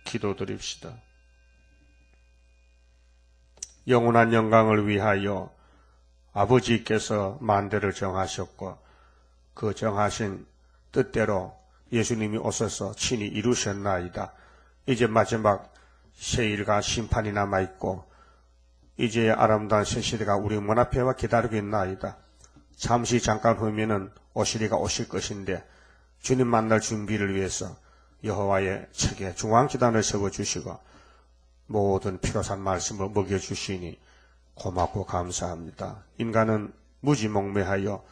기도드립시다. 영원한 영광을 위하여 아버지께서 만대를 정하셨고 그 정하신 뜻대로 예수님이 오셔서 친히 이루셨나이다. 이제 마지막 세일과 심판이 남아있고 이제 아름다운 새 시대가 우리 문 앞에 와 기다리고 있나이다. 잠시 잠깐 후면은 오시리가 오실 것인데 주님 만날 준비를 위해서 여호와의 책에 중앙기단을 세워주시고 모든 필요한 말씀을 먹여주시니 고맙고 감사합니다. 인간은 무지몽매하여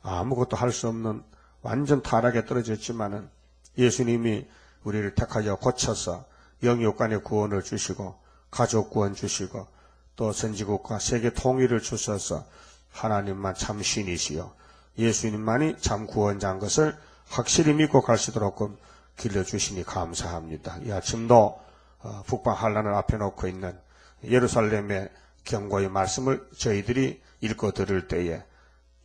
아무것도 할 수 없는 완전 타락에 떨어졌지만은 예수님이 우리를 택하여 고쳐서 영육간의 구원을 주시고 가족 구원 주시고 또 선지국과 세계 통일을 주셔서 하나님만 참 신이시여 예수님만이 참 구원자인 것을 확실히 믿고 갈 수 있도록 길러주시니 감사합니다. 이 아침도 북방 환란을 앞에 놓고 있는 예루살렘의 경고의 말씀을 저희들이 읽고 들을 때에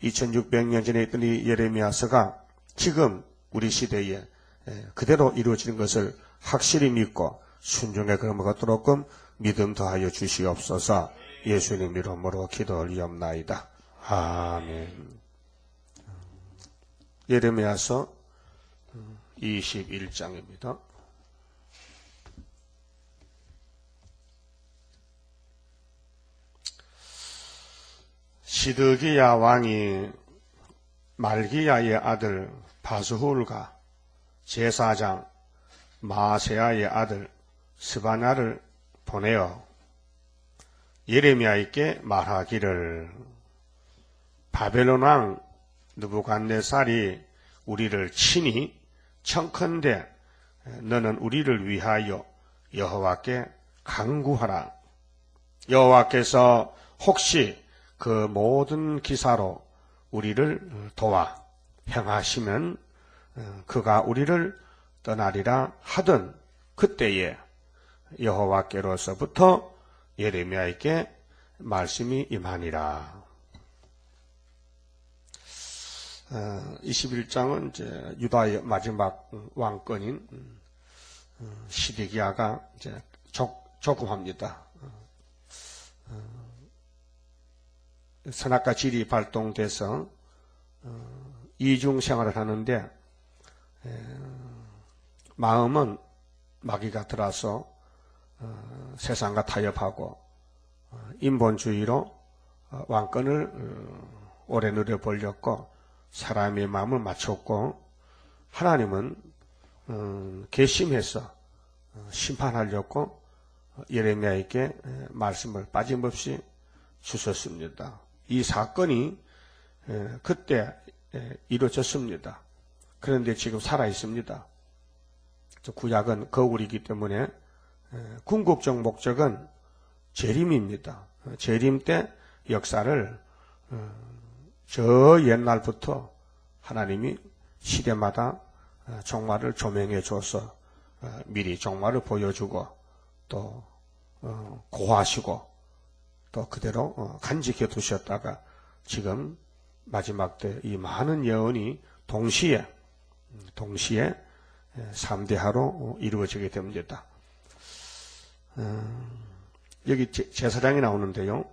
2600년 전에 있던 이 예레미야서가 지금 우리 시대에 그대로 이루어지는 것을 확실히 믿고 순종에 걸어가도록 믿음 더하여 주시옵소서. 예수님 이름으로 기도 올리옵나이다. 아멘. 예레미야서 21장입니다. 시드기야 왕이 말기야의 아들 바스훌과 제사장 마세야의 아들 스바냐를 보내어 예레미야에게 말하기를 바벨론 왕 느부갓네살이 우리를 친히 청컨대 너는 우리를 위하여 여호와께 간구하라. 여호와께서 혹시 그 모든 기사로 우리를 도와 행하시면 그가 우리를 떠나리라 하던 그때에 여호와께로서부터 예레미야에게 말씀이 임하니라. 21장은 이제 유다의 마지막 왕권인 시드기야가 이제 조금합니다. 선악과 질이 발동돼서 이중 생활을 하는데 마음은 마귀가 들어서 세상과 타협하고 인본주의로 왕권을 오래 누려보려고 사람의 마음을 맞췄고 하나님은 괘씸해서 심판하려고 예레미야에게 말씀을 빠짐없이 주셨습니다. 이 사건이 그때 이루어졌습니다. 그런데 지금 살아있습니다. 구약은 거울이기 때문에 궁극적 목적은 재림입니다. 재림 때 역사를 저 옛날부터 하나님이 시대마다 종말을 조명해 줘서 미리 종말을 보여주고 또 고하시고 또 그대로 간직해 두셨다가 지금 마지막 때 이 많은 예언이 동시에 3대하로 이루어지게 됩니다. 여기 제사장이 나오는데요.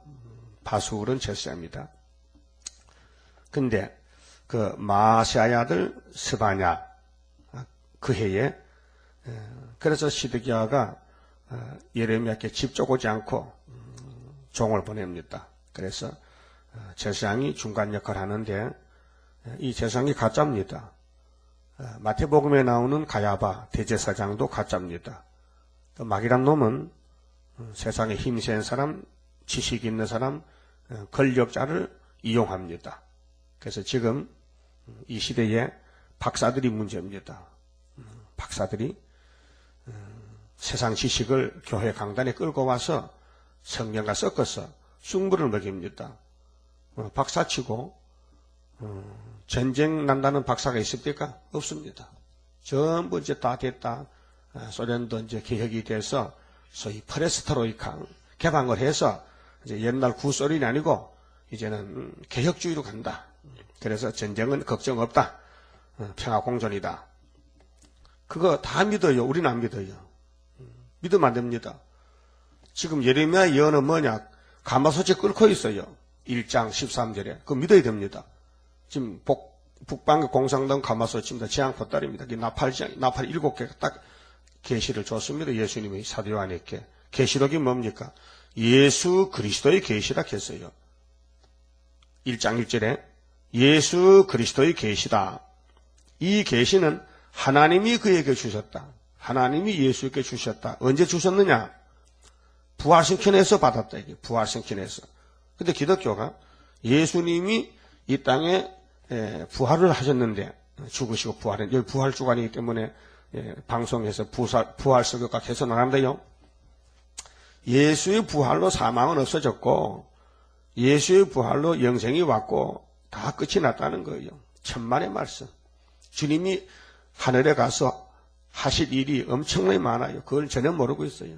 바스훌은 제사장입니다. 근데 그 마세야의 아들 스바냐 그 해에 그래서 시드기야가 예레미야께 직접 오지 않고 종을 보냅니다. 그래서 제사장이 중간 역할을 하는데 이 제사장이 가짜입니다. 마태복음에 나오는 가야바 대제사장도 가짜입니다. 마귀란 놈은 세상에 힘센 사람, 지식 있는 사람, 권력자를 이용합니다. 그래서 지금 이 시대에 박사들이 문제입니다. 박사들이 세상 지식을 교회 강단에 끌고 와서 성경과 섞어서 쑥물을 먹입니다. 박사치고 전쟁 난다는 박사가 있습니까? 없습니다. 전부 이제 다 됐다. 소련도 이제 개혁이 돼서 소위 페레스트로이카 개방을 해서 이제 옛날 구소련이 아니고 이제는 개혁주의로 간다. 그래서 전쟁은 걱정 없다. 평화 공존이다. 그거 다 믿어요. 우리는 안 믿어요. 믿으면 안 됩니다. 지금 예레미야 예언은 뭐냐? 가마솥에 끓고 있어요. 1장 13절에. 그거 믿어야 됩니다. 지금 북방의 공상당 가마솥입니다. 재앙포딸입니다. 나팔 7개가 딱 계시를 줬습니다. 예수님이 사도 요한에게. 계시록이 뭡니까? 예수 그리스도의 계시라 했어요. 1장 1절에 예수 그리스도의 계시다. 이 계시는 하나님이 그에게 주셨다. 하나님이 예수에게 주셨다. 언제 주셨느냐? 부활승천에서 받았다. 이게 부활승천에서. 근데 기독교가 예수님이 이 땅에 부활을 하셨는데 죽으시고 부활은 여기 부활 주간이기 때문에 방송에서 부활 설교가 계속 나간대요. 예수의 부활로 사망은 없어졌고 예수의 부활로 영생이 왔고 다 끝이 났다는 거예요. 천만의 말씀. 주님이 하늘에 가서 하실 일이 엄청나게 많아요. 그걸 전혀 모르고 있어요.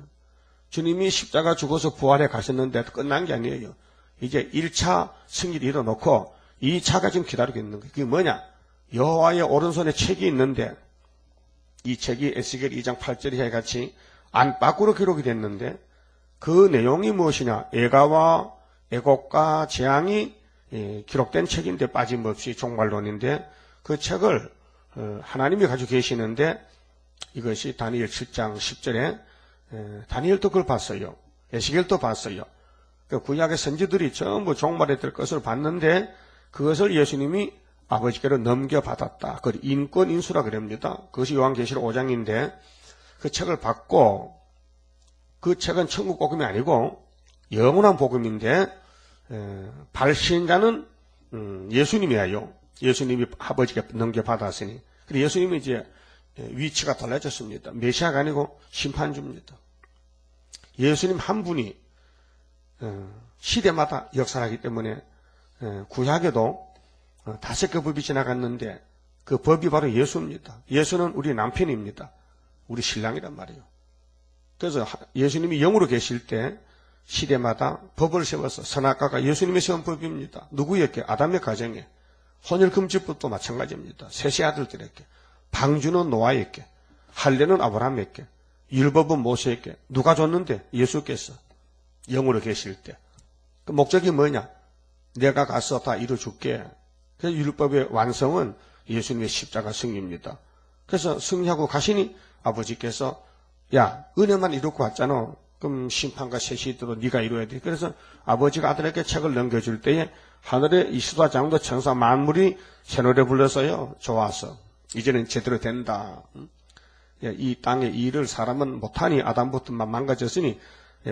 주님이 십자가 죽어서 부활해 가셨는데 끝난 게 아니에요. 이제 1차 승리를 이뤄놓고 2차가 지금 기다리고 있는 거예요. 그게 뭐냐? 여호와의 오른손에 책이 있는데 이 책이 에스겔 2장 8절에 같이 안팎으로 기록이 됐는데 그 내용이 무엇이냐? 애가와 애곡과 재앙이 기록된 책인데 빠짐없이 종말론인데 그 책을 하나님이 가지고 계시는데 이것이 다니엘 7장 10절에 다니엘도 그걸 봤어요. 에스겔도 봤어요. 그 구약의 선지들이 전부 종말에 될 것을 봤는데 그것을 예수님이 아버지께로 넘겨받았다. 그걸 인권인수라 그럽니다. 그것이 요한계시록 5장인데 그 책을 받고 그 책은 천국 복음이 아니고 영원한 복음인데 발신자는 예수님이에요. 예수님이 아버지께 넘겨받았으니. 그래서 예수님이 이제 위치가 달라졌습니다. 메시아가 아니고 심판주입니다. 예수님 한 분이 시대마다 역사하기 때문에 구약에도 5개 법이 지나갔는데 그 법이 바로 예수입니다. 예수는 우리 남편입니다. 우리 신랑이란 말이에요. 그래서 예수님이 영으로 계실 때 시대마다 법을 세워서 선악과가 예수님이 세운 법입니다. 누구에게? 아담의 가정에. 혼혈금지법도 마찬가지입니다. 셋의 아들들에게. 방주는 노아에게. 할례는 아브라함에게. 율법은 모세에게. 누가 줬는데? 예수께서. 영으로 계실 때. 그 목적이 뭐냐? 내가 가서 다 이루어줄게. 그래서 율법의 완성은 예수님의 십자가 승리입니다. 그래서 승리하고 가시니 아버지께서 야, 은혜만 이루고 왔잖아. 그럼 심판과 셋이 있도록 네가 이루어야 돼. 그래서 아버지가 아들에게 책을 넘겨줄 때에 하늘의 이 수다 장도 천사 만물이 새 노래 불러서요. 좋아서 이제는 제대로 된다. 이 땅의 일을 사람은 못하니 아담부터만 망가졌으니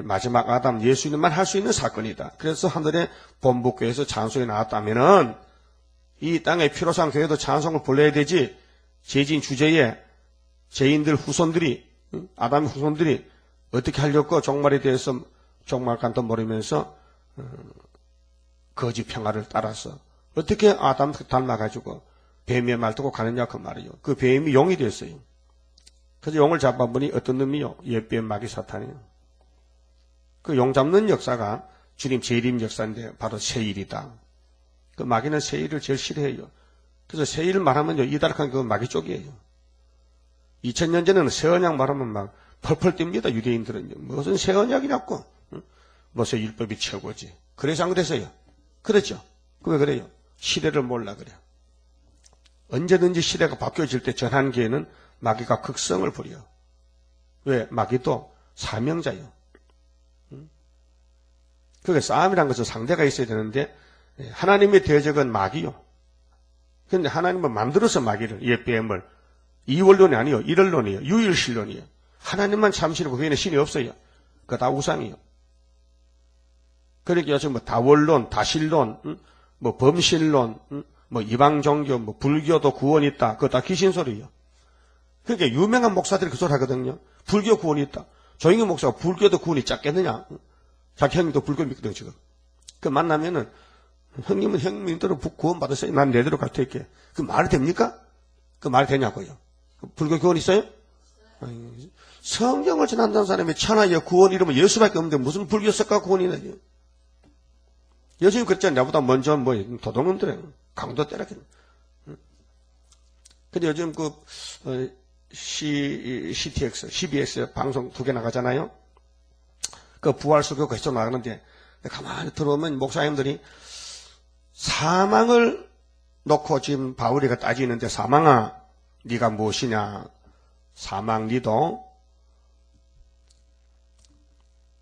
마지막 아담 예수님만 할 수 있는 사건이다. 그래서 하늘의 본부교회에서 찬송이 나왔다면은 이 땅의 피로상 교회도 찬송을 불러야 되지. 죄진 주제에 죄인들 후손들이 아담의 후손들이 어떻게 하려고 종말에 대해서 종말간도 모르면서 거짓 평화를 따라서 어떻게 아담 닮아가지고 뱀의 말 듣고 가느냐 그 말이에요. 그 뱀이 용이 됐어요. 그래서 용을 잡아보니 어떤 놈이요? 옛뱀 마귀 사탄이에요. 그 용 잡는 역사가 주님 재림 역사인데 바로 세일이다. 그 마귀는 세일을 제일 싫어해요. 그래서 세일 말하면요 이달한 그 마귀 쪽이에요. 2000년 전에는 새 언약 말하면 막 펄펄 뜁니다. 유대인들은요. 무슨 새 언약이냐고. 무슨 율법이 최고지. 그래서 안 그랬어요. 그렇죠. 왜 그래요? 시대를 몰라 그래요. 언제든지 시대가 바뀌어질 때 전환기에는 마귀가 극성을 부려. 왜? 마귀도 사명자요. 그게 싸움이란 것은 상대가 있어야 되는데 하나님의 대적은 마귀요. 그런데 하나님은 만들어서 마귀를 옛뱀을 이원론이 아니요. 일원론이에요. 유일신론이에요. 하나님만 참신이고 그 외에는 신이 없어요. 그거 다 우상이에요. 그러니까 요즘 뭐 다원론, 다신론, 뭐 범신론, 뭐 이방 종교, 뭐 불교도 구원이 있다. 그거 다 귀신소리예요. 그러니까 유명한 목사들이 그 소리 하거든요. 불교 구원이 있다. 조영희 목사가 불교도 구원이 작겠느냐? 자기 형님도 불교 믿거든 지금. 그 만나면은 형님은 형님대로 구원 받았어요. 난 내대로 갈 테니까. 그 말이 됩니까? 그 말이 되냐고요. 불교 구원 있어요? 아니, 성경을 전한다는 사람이 천하의 구원 이러면 예수밖에 없는데 무슨 불교 석가 구원이냐. 요즘 그랬잖아요. 나보다 먼저 뭐 도둑놈들은 강도 때렸겠네. 근데 요즘 CTX, CBS 방송 2개 나가잖아요. 그 부활설교 계속 나가는데 가만히 들어오면 목사님들이 사망을 놓고 지금 바울이가 따지는데, 사망아 네가 무엇이냐, 사망 니도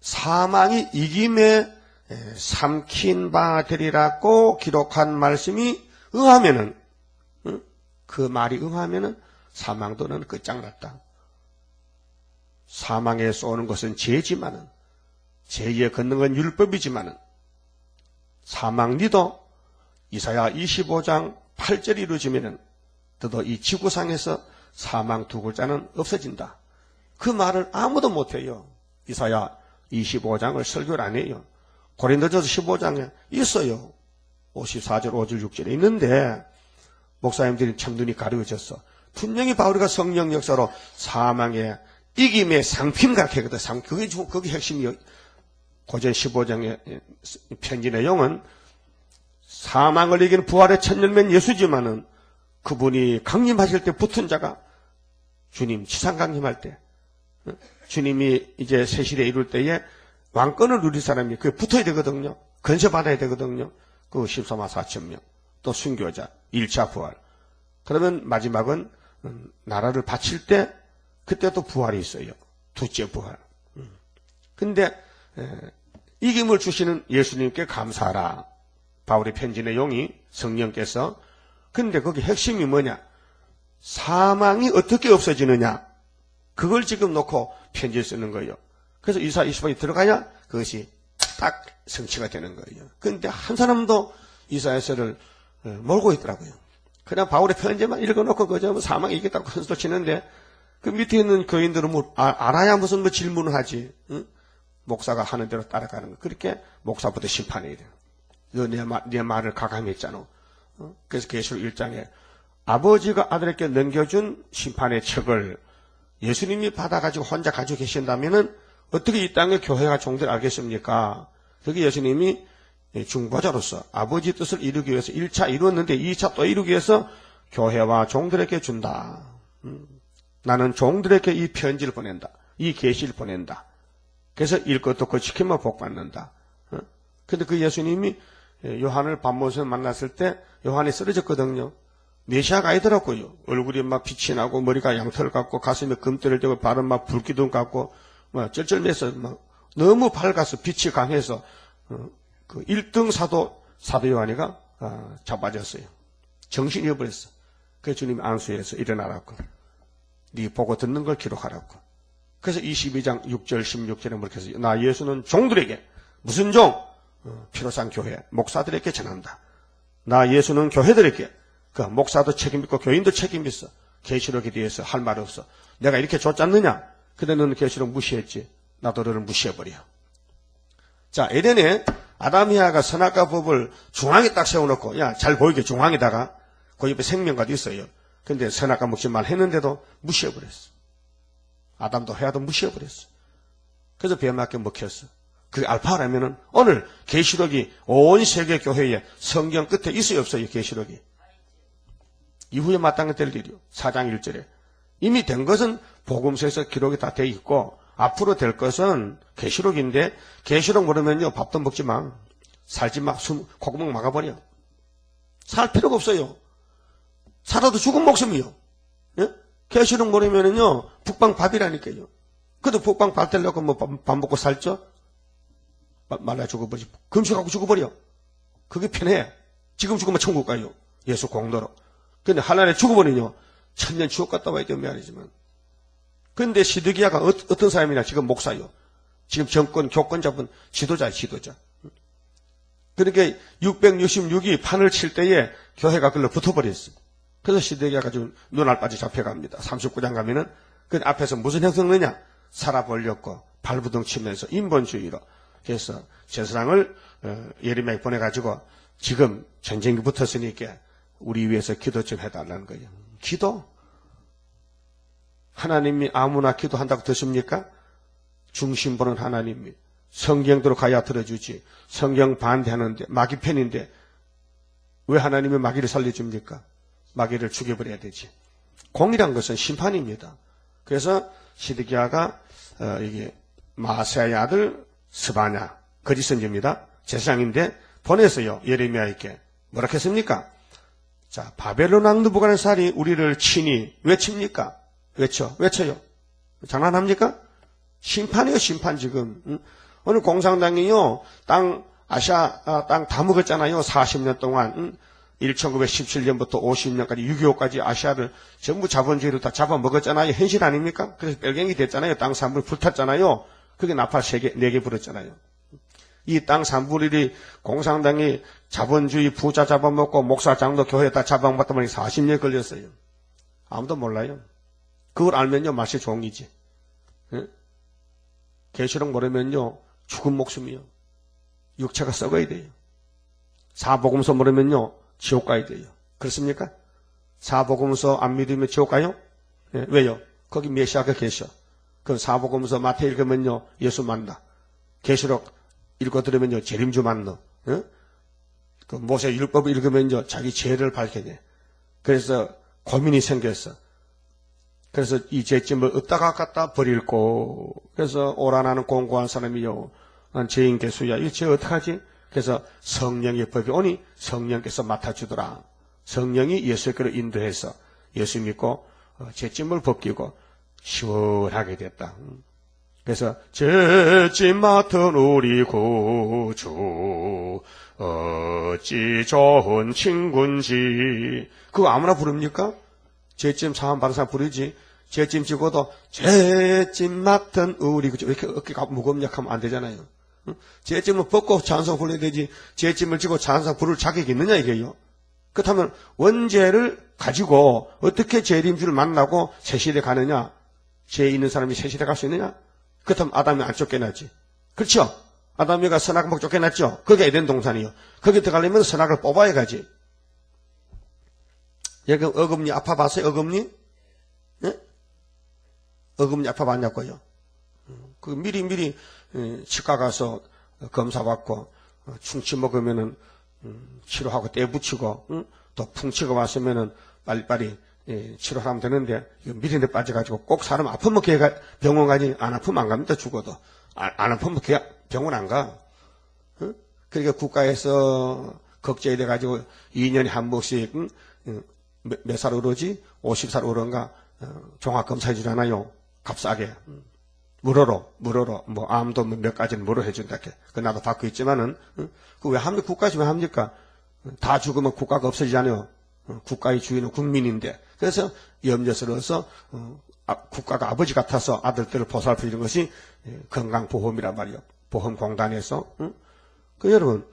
사망이 이김에 삼킨 바 되리라고 기록한 말씀이 응하면은, 그 말이 응하면은 사망도 너는 끝장났다. 사망에 쏘는 것은 죄지만은, 죄에 걷는 건 율법이지만은, 사망 니도 이사야 25장 8절이 이루어지면은 너도 이 지구상에서 사망 두 글자는 없어진다. 그 말을 아무도 못해요. 이사야 25장을 설교를 안 해요. 고린도전서 15장에 있어요. 54절, 5절, 6절에 있는데 목사님들이 참 눈이 가려워졌어. 분명히 바울이가 성령 역사로 사망의 이김의 상품 같게 하거든. 그게 핵심이요. 고전 15장의 편지 내용은 사망을 이기는 부활의 첫 열매는 예수지만은 그분이 강림하실 때 붙은 자가 주님 지상 강림할 때, 주님이 이제 세시대 이룰 때에 왕권을 누릴 사람이 그에 붙어야 되거든요. 건세 받아야 되거든요. 그 14만 4천 명. 또 순교자 1차 부활. 그러면 마지막은 나라를 바칠 때 그때 또 부활이 있어요. 두째 부활. 근데 이김을 주시는 예수님께 감사하라. 바울의 편지 내용이 성령께서. 근데 거기 핵심이 뭐냐? 사망이 어떻게 없어지느냐? 그걸 지금 놓고 편지를 쓰는 거예요. 그래서 이사야 20장에 들어가야 그것이 딱 성취가 되는 거예요. 그런데 한 사람도 이사야서를 몰고 있더라고요. 그냥 바울의 편지만 읽어놓고 그저 사망이 이겼다고 큰 소리 치는데 그 밑에 있는 교인들은 뭐 알아야 무슨 뭐 질문을 하지. 응? 목사가 하는 대로 따라가는 거. 그렇게 목사부터 심판해야 돼요. 너 내 말을 가감했잖아. 그래서 계시록 1장에 아버지가 아들에게 넘겨준 심판의 척을 예수님이 받아가지고 혼자 가지고 계신다면은 어떻게 이 땅의 교회가 종들 알겠습니까? 그게 예수님이 중보자로서 아버지 뜻을 이루기 위해서 1차 이루었는데 2차 또 이루기 위해서 교회와 종들에게 준다. 나는 종들에게 이 편지를 보낸다. 이 계시를 보낸다. 그래서 읽고 듣고 지키면 복 받는다. 근데 그 예수님이 요한을 밤모습에 만났을 때 요한이 쓰러졌거든요. 메시아가 아니더라고요. 얼굴이 막 빛이 나고 머리가 양털 같고 가슴에 금대를 대고 발은 막 불기둥 같고 막 쩔쩔매서 막 너무 밝아서 빛이 강해서 그 1등 사도 요한이가 자빠졌어요. 정신이 잃어버렸어. 그래서 주님이 안수해서 일어나라고. 네 보고 듣는 걸 기록하라고. 그래서 22장 6절 16절에 그렇게 해서 나 예수는 종들에게 무슨 종? 피로산 교회 목사들에게 전한다. 나 예수는 교회들에게 그 목사도 책임있고 교인도 책임있어. 계시록에 대해서 할 말 없어. 내가 이렇게 줬잖느냐? 근데 너는 계시록 무시했지. 나도 너를 무시해버려. 자, 에덴에 아담이아가 선악과 법을 중앙에 딱 세워놓고 야, 잘 보이게 중앙에다가 그 옆에 생명과도 있어요. 근데 선악과 먹지 말 했는데도 무시해버렸어. 아담도 해야도 무시해버렸어. 그래서 뱀한테 먹혔어. 그게 알파라면은 오늘 계시록이 온 세계 교회에 성경 끝에 있어요 없어요? 계시록이 이후에 마땅히 될 일이요. 4장 1절에 이미 된 것은 복음서에서 기록이 다 돼 있고 앞으로 될 것은 계시록인데 계시록 모르면요 밥도 먹지 마. 살지 마. 콧구멍 막아버려. 살 필요가 없어요. 살아도 죽은 목숨이요. 예? 계시록 모르면은요 북방 밥이라니까요. 그래도 북방 밥 되려고 뭐 밥 먹고 살죠? 말라 죽어버리지. 금식하고 죽어버려. 그게 편해. 지금 죽으면 천국 가요. 예수 공로로. 근데 하나님에 죽어버리뇨. 천년 지옥 갔다 와야 되는 말이지만. 근데 시드기야가 어떤 사람이냐? 지금 목사요. 지금 정권, 교권 잡은 지도자. 그러니까 666이 판을 칠 때에 교회가 그걸로 붙어버렸어. 그래서 시드기야가 지금 눈알바지 잡혀갑니다. 39장 가면은 그 앞에서 무슨 형성느냐? 살아벌렸고 발부둥 치면서 인본주의로. 그래서 제사장을 예레미야에 보내가지고 지금 전쟁이 붙었으니까 우리 위해서 기도 좀 해달라는 거예요. 기도? 하나님이 아무나 기도한다고 듣습니까? 중심 보는 하나님이 성경대로 가야 들어주지. 성경 반대하는데 마귀 편인데 왜 하나님이 마귀를 살려줍니까? 마귀를 죽여버려야 되지. 공이란 것은 심판입니다. 그래서 시드기야가 이게 마세야의 아들 스바냐 거짓 선지입니다. 제사장인데 보내서요 예레미야에게 뭐라 했습니까? 자, 바벨론 왕 느부갓네살이 우리를 치니 왜 칩니까? 외쳐요. 장난합니까? 심판이에요, 심판 지금. 오늘 공산당이요, 아시아 땅 다 먹었잖아요. 40년 동안. 1917년부터 50년까지 6.25까지 아시아를 전부 자본주의로 다 잡아먹었잖아요. 현실 아닙니까? 그래서 뺄갱이 됐잖아요. 땅 3분의 1 불탔잖아요. 그게 나팔 4개 불었잖아요. 이 땅 3분의 1이 공산당이 자본주의 부자 잡아먹고 목사 장로 교회 다 잡아먹었다 보니 40년 걸렸어요. 아무도 몰라요. 그걸 알면요 맛이 종이지. 계시록 모르면요 죽은 목숨이요. 육체가 썩어야 돼요. 사복음서 모르면요 지옥 가야 돼요. 그렇습니까? 사복음서 안 믿으면 지옥 가요? 네, 왜요? 거기 메시아가 계셔. 그 사복음서 마태 읽으면요 예수 만나. 계시록 읽어 들으면요 재림주 만나. 네? 그 모세 율법 읽으면요 자기 죄를 밝혀내. 그래서 고민이 생겼어. 그래서 이 죄짐을 없다가 갖다 버릴고, 그래서 오라나는 공고한 사람이요. 난 죄인 개수야. 이 죄 어떡하지? 그래서 성령의 법이 오니 성령께서 맡아주더라. 성령이 예수께로 인도해서 예수 믿고 죄짐을 벗기고 시원하게 됐다. 그래서 죄짐 맡은 우리 구주 어찌 좋은 친군지. 그거 아무나 부릅니까? 죄짐 사함 받은 사람 부르지. 죄짐 지고도 죄짐 맡은 우리 구주. 왜 이렇게 어깨가 무겁냐 하면 안 되잖아요. 죄짐을 벗고 찬송 불러야 되지. 죄짐을 지고 찬송 부를 자격이 있느냐 이게요. 그렇다면 원죄를 가지고 어떻게 재림주를 만나고 새시대 가느냐. 죄 있는 사람이 새시대 갈 수 있느냐. 그렇다면 아담이 안 쫓겨났지. 그렇죠? 아담이가 선악을 먹고 쫓겨났죠. 그게 에덴 동산이요. 거기 들어가려면 선악을 뽑아야 가지. 여기 어금니 아파봤어요? 어금니? 예? 어금니 아파봤냐고요? 그 미리 치과 가서 검사 받고 충치 먹으면은 치료하고 때 붙이고 또 풍치가 왔으면은 빨리빨리 치료하면 되는데 미리내 빠져가지고 꼭 사람 아프면 걔가 병원 가지 안 아프면 안 갑니다. 죽어도 안 아프면 걔 병원 안 가. 그러니까 국가에서 걱정이 돼가지고 2년에 한 번씩 몇 살 오르지? 50살 오른가 종합검사 해주잖아요. 값싸게. 무료로 뭐 암도 몇 가지는 무료 해준다. 그 나도 받고 있지만은 그 왜 합니까? 국가에서 왜 합니까? 다 죽으면 국가가 없어지잖아요. 국가의 주인은 국민인데. 그래서 염려스러워서 국가가 아버지 같아서 아들들을 보살피는 것이 건강보험이란 말이요. 보험공단에서. 그 여러분,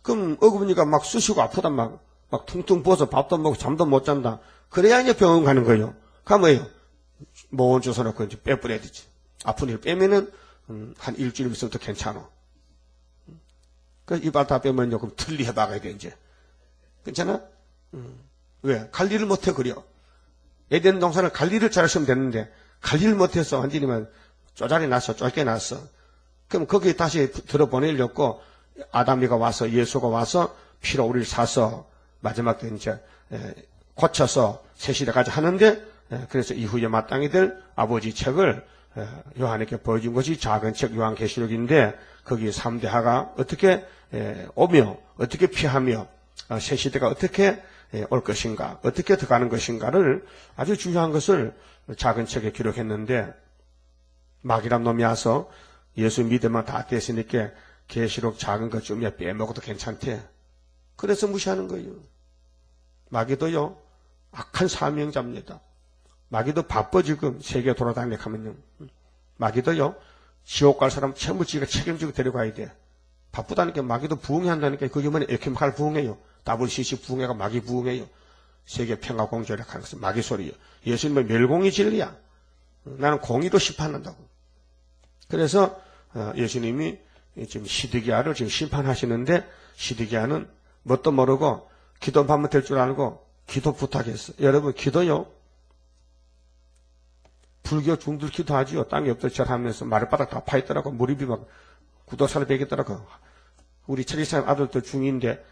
그럼 어금니가 막 쑤시고 아프단 막 퉁퉁 부어서 밥도 먹고 잠도 못 잔다. 그래야 이제 병원 가는 거예요. 가면 뭐예요? 모원 주워놓고 이제 빼버려야 되지. 아픈 일 빼면은 한 일주일 있어도 괜찮아. 그 이발 다 빼면 조금 틀리해 박아야 돼 이제. 괜찮아? 왜? 관리를 못해 그려. 에덴 동산을 관리를 잘하시면 되는데 관리를 못해서 완전히만 쪼잘이 났어, 쫄게 났어. 그럼 거기 다시 들어보내려고 아담이가 와서 예수가 와서 피로 우리를 사서 마지막 때 이제 고쳐서 새시대까지 하는데 그래서 이후에 마땅히 될 아버지 책을 요한에게 보여준 것이 작은 책 요한계시록인데 거기 3대하가 어떻게 오며 어떻게 피하며 새시대가 어떻게 올 것인가 어떻게 들어가는 것인가를 아주 중요한 것을 작은 책에 기록했는데 마귀란 놈이 와서 예수 믿으면 다 됐으니까 계시록 작은 것 좀 빼먹어도 괜찮대. 그래서 무시하는 거예요. 마귀도요 악한 사명자입니다. 마귀도 바빠 지금 세계 돌아다니게 하면요. 마귀도요 지옥 갈 사람 전부 지가 책임지고 데려가야 돼. 바쁘다니까 마귀도 부흥한다니까 그게 뭐냐 에케미칼 부흥해요. WCC 부흥회가 마귀 부흥해요. 세계 평화 공조를 하는 것은 마귀 소리예요. 예수님은 멸공이 진리야. 나는 공의로 심판한다고. 그래서 예수님이 지금 시드기야를 지금 심판하시는데 시드기야는 뭣도 모르고 기도하면 될 줄 알고 기도 부탁했어. 여러분 기도요. 불교 중들 기도하지요. 땅에 엎드려 하면서 마룻바닥 다 파있더라고. 무릎이 막 구도사를 베겠더라고. 우리 천리사님 아들도 중인데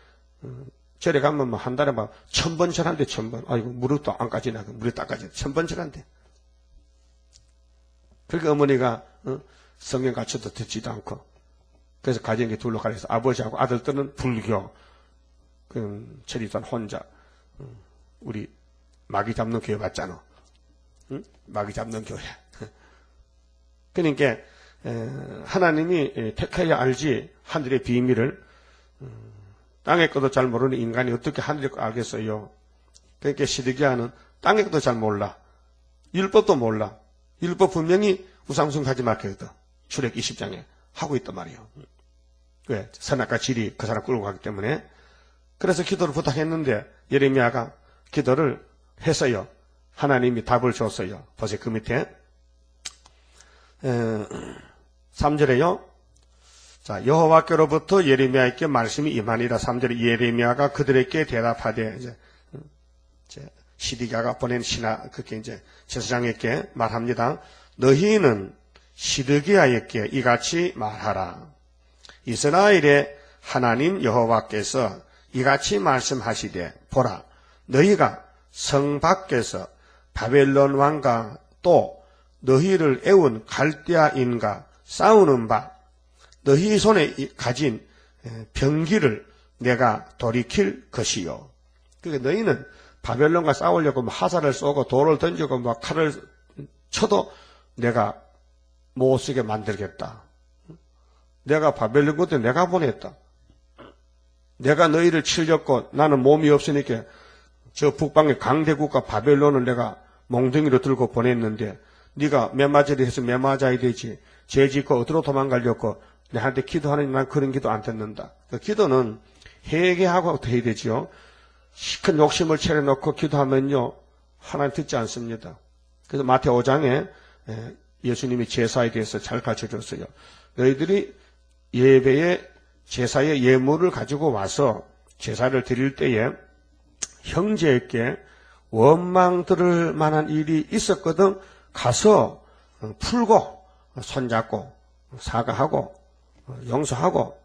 절에 가면 뭐 한 달에 막 1000번 절한대, 1000번. 아이고, 무릎도 안 까지나, 무릎 딱 까지. 1000번 절한대. 그러니까 어머니가, 성경 가르쳐도 듣지도 않고. 그래서 가정에 둘로 가려서 아버지하고 아들들은 불교, 체리단 혼자, 우리 마귀 잡는 교회 봤잖아. 응? 마귀 잡는 교회. 그러니까, 하나님이 택해야 알지, 하늘의 비밀을, 땅의 것도 잘 모르는 인간이 어떻게 하늘의 거 알겠어요? 그러니까 시드기야는 땅의 것도 잘 몰라. 율법도 몰라. 율법 분명히 우상숭배하지 말거든. 출애굽 20장에 하고 있단 말이에요. 왜? 선악과 질이 그 사람 끌고 가기 때문에. 그래서 기도를 부탁했는데 예레미야가 기도를 했어요. 하나님이 답을 줬어요. 보세요. 그 밑에 3절에요. 자, 여호와께로부터 예레미야에게 말씀이 임하니라. 3절에 예레미야가 그들에게 대답하되, 이제 시드기야가 보낸 그렇게 이제 제사장에게 말합니다. 너희는 시드기야에게 이같이 말하라. 이스라엘의 하나님 여호와께서 이같이 말씀하시되, 보라, 너희가 성 밖에서 바벨론 왕과 또 너희를 애운 갈대아인과 싸우는 바, 너희 손에 가진 병기를 내가 돌이킬 것이요. 그러니까 너희는 바벨론과 싸우려고 화살을 쏘고 돌을 던지고 칼을 쳐도 내가 못 쓰게 만들겠다. 내가 바벨론 그때 내가 보냈다. 내가 너희를 치려고 나는 몸이 없으니까 저 북방의 강대국가 바벨론을 내가 몽둥이로 들고 보냈는데 네가 매맞으려 해서 매맞아야 되지. 죄 짓고 어디로 도망가려고 내한테 기도하는 난 그런 기도 안 듣는다. 그 기도는 회개하고 해야 되지요. 큰 욕심을 차려놓고 기도하면요 하나님 듣지 않습니다. 그래서 마태 5장에 예수님이 제사에 대해서 잘 가르쳐줬어요. 너희들이 예배에 제사의 예물을 가지고 와서 제사를 드릴 때에 형제에게 원망 들을 만한 일이 있었거든 가서 풀고 손잡고 사과하고 용서하고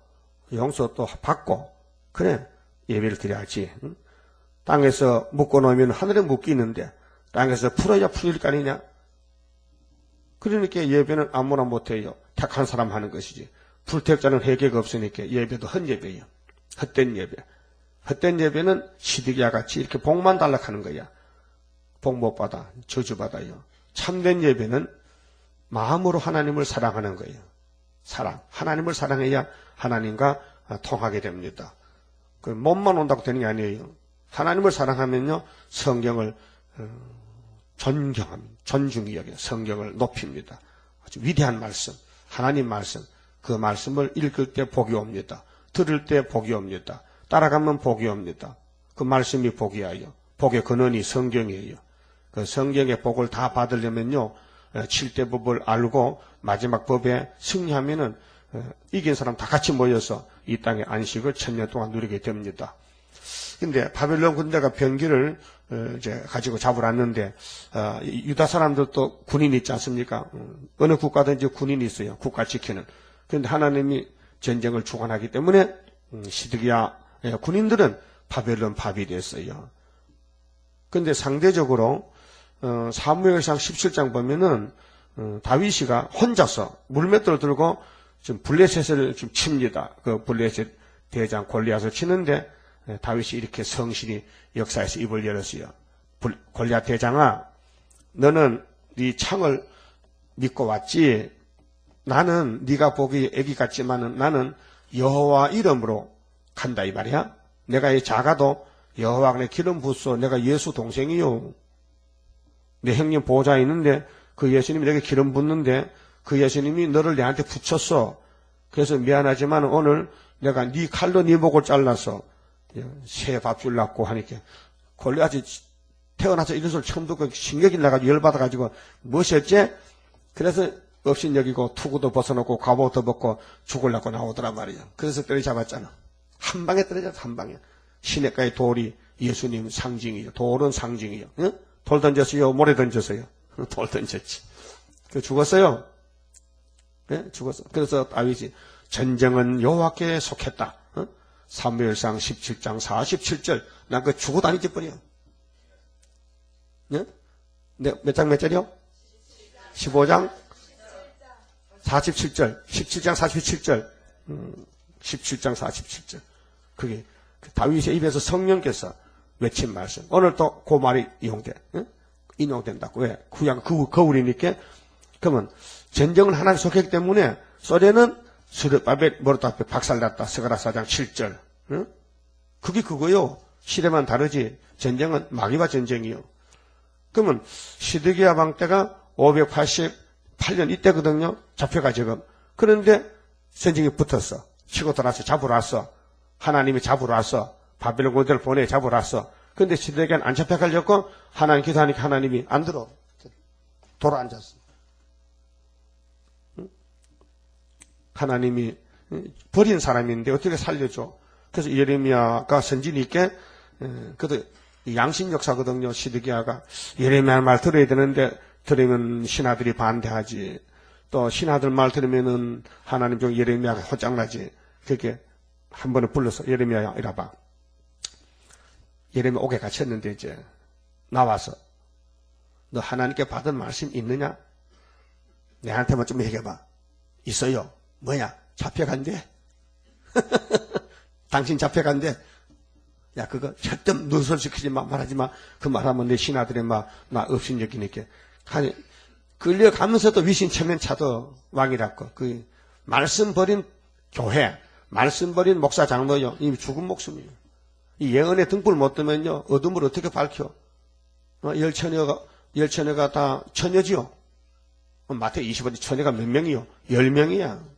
용서 또 받고 그래 예배를 드려야지. 땅에서 묶어놓으면 하늘에 묶이는데 땅에서 풀어야 풀릴 거 아니냐. 그러니까 예배는 아무나 못해요. 택한 사람 하는 것이지. 불택자는 회개가 없으니까 예배도 헛예배예요. 헛된 예배. 헛된 예배는 시드기야 같이 이렇게 복만 달라하는 거야. 복 못 받아 저주받아요. 참된 예배는 마음으로 하나님을 사랑하는 거예요. 사랑. 하나님을 사랑해야 하나님과 통하게 됩니다. 그 몸만 온다고 되는 게 아니에요. 하나님을 사랑하면요 성경을 존경합니다. 존중히 여겨 성경을 높입니다. 아주 위대한 말씀, 하나님 말씀, 그 말씀을 읽을 때 복이 옵니다. 들을 때 복이 옵니다. 따라가면 복이 옵니다. 그 말씀이 복이에요. 복의 근원이 성경이에요. 그 성경의 복을 다 받으려면요 7대 법을 알고 마지막 법에 승리하면은 이긴 사람 다 같이 모여서 이 땅의 안식을 1000년 동안 누리게 됩니다. 근데 바벨론 군대가 병기를 이제 가지고 잡으러 왔는데 유다 사람들도 군인이 있지 않습니까? 어느 국가든지 군인이 있어요. 국가 지키는. 그런데 하나님이 전쟁을 주관하기 때문에 시드기야 군인들은 바벨론 밥이 됐어요. 그런데 상대적으로 사무엘상 17장 보면은 다윗이가 혼자서 물맷돌을 들고 지금 블레셋을 좀 칩니다. 그 블레셋 대장 골리앗을 치는데 다윗이 이렇게 성실히 역사에서 입을 열었어요. 골리앗 대장아, 너는 네 창을 믿고 왔지. 나는 네가 보기에 애기 같지만은 나는 여호와 이름으로 간다 이 말이야. 내가 이 작아도 여호와가 내 기름 부었어. 내가 예수 동생이요. 내 형님 보호자 있는데 그 예수님이 내게 기름 붓는데 그 예수님이 너를 내한테 붙였어. 그래서 미안하지만 오늘 내가 네 칼로 네 목을 잘라서 새 밥 줄라고 하니까 골리앗이 태어나서 이런 소리 처음 듣고 신경이 나가지고 열받아가지고 무엇이었지? 그래서 업신여기고 투구도 벗어놓고 갑옷도 벗고 죽으려고 나오더란 말이야. 그래서 때려잡았잖아. 한 방에 때려잡았어. 한 방에. 시냇가의 돌이 예수님 상징이요. 돌은 상징이요. 응? 돌 던졌어요? 모래 던졌어요? 돌 던졌지. 그 죽었어요. 네? 죽었어. 그래서 다윗이 전쟁은 여호와께 속했다. 사무엘상 17장 47절. 난 그거 주고 다니지 뻔이야. 네? 몇 장 몇 절이요? 15장 47절. 17장 47절. 17장 47절. 그게 다윗의 입에서 성령께서 외친 말씀. 오늘 또 그 말이 인용된다고. 왜? 구약 거울이니까. 그러면 전쟁은 하나님 속했기 때문에 소련은 스룹바벨 머리도 앞에 박살났다. 스가랴 4장 7절. 응? 그게 그거요. 시대만 다르지. 전쟁은 마귀와 전쟁이요. 그러면 시드기야 왕 때가 588년 이때거든요. 잡혀가 지금. 그런데 전쟁이 붙었어. 치고 들어왔어. 잡으러 왔어. 하나님이 잡으러 왔어. 바벨론 군대를 보내 잡으러 왔어. 그런데 시드기야는 안 잡혀가려고 하나님 기도하니까 하나님이 안 들어. 돌아 앉았어. 하나님이 버린 사람인데 어떻게 살려줘? 그래서 예레미야가 선지니까 그래도 양심 역사거든요. 시드기야가 예레미야 말 들어야 되는데 들으면 신하들이 반대하지. 또 신하들 말 들으면은 하나님 중 예레미야가 호장나지. 그렇게 한 번에 불러서 예레미야야 이리 봐. 예레미야 옥에 갇혔는데 이제 나와서 너 하나님께 받은 말씀 있느냐? 내한테만 좀 얘기해봐. 있어요. 뭐냐? 잡혀간대. 당신 잡혀간대. 야, 그거 절대 누설시키지 마, 말하지 마. 그 말하면 내 신하들이 막, 나 없인 여기니까. 끌려가면서도 위신 체면 차도 왕이라고. 그, 말씀 버린 교회, 말씀 버린 목사 장로요. 이미 죽은 목숨이에요. 이 예언의 등불 못 뜨면요, 어둠을 어떻게 밝혀? 열처녀가 다 처녀지요. 마태복음 20년 처녀가 몇 명이요? 10명이야.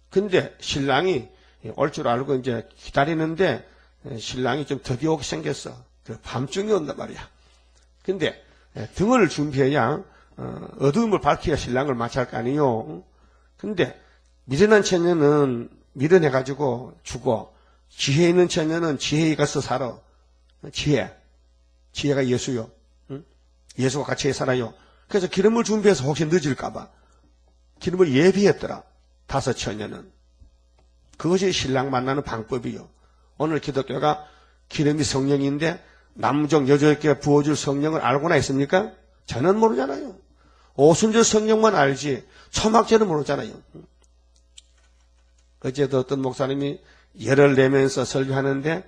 근데 신랑이 올 줄 알고 이제 기다리는데 신랑이 좀 드디어 오게 생겼어. 밤중에 온단 말이야. 근데 등을 준비해야 어두움을 밝혀야 신랑을 맞이할 거 아니에요. 근데 미련한 처녀는 미련해가지고 죽어. 지혜 있는 처녀는 지혜에 가서 살아. 지혜가 예수요. 응? 예수가 같이 살아요. 그래서 기름을 준비해서 혹시 늦을까봐 기름을 예비했더라. 5 처녀는. 그것이 신랑 만나는 방법이요. 오늘 기독교가 기름이 성령인데 남종 여자에게 부어줄 성령을 알고나 있습니까? 저는 모르잖아요. 오순절 성령만 알지 초막절은 모르잖아요. 어제도 어떤 목사님이 열을 내면서 설교하는데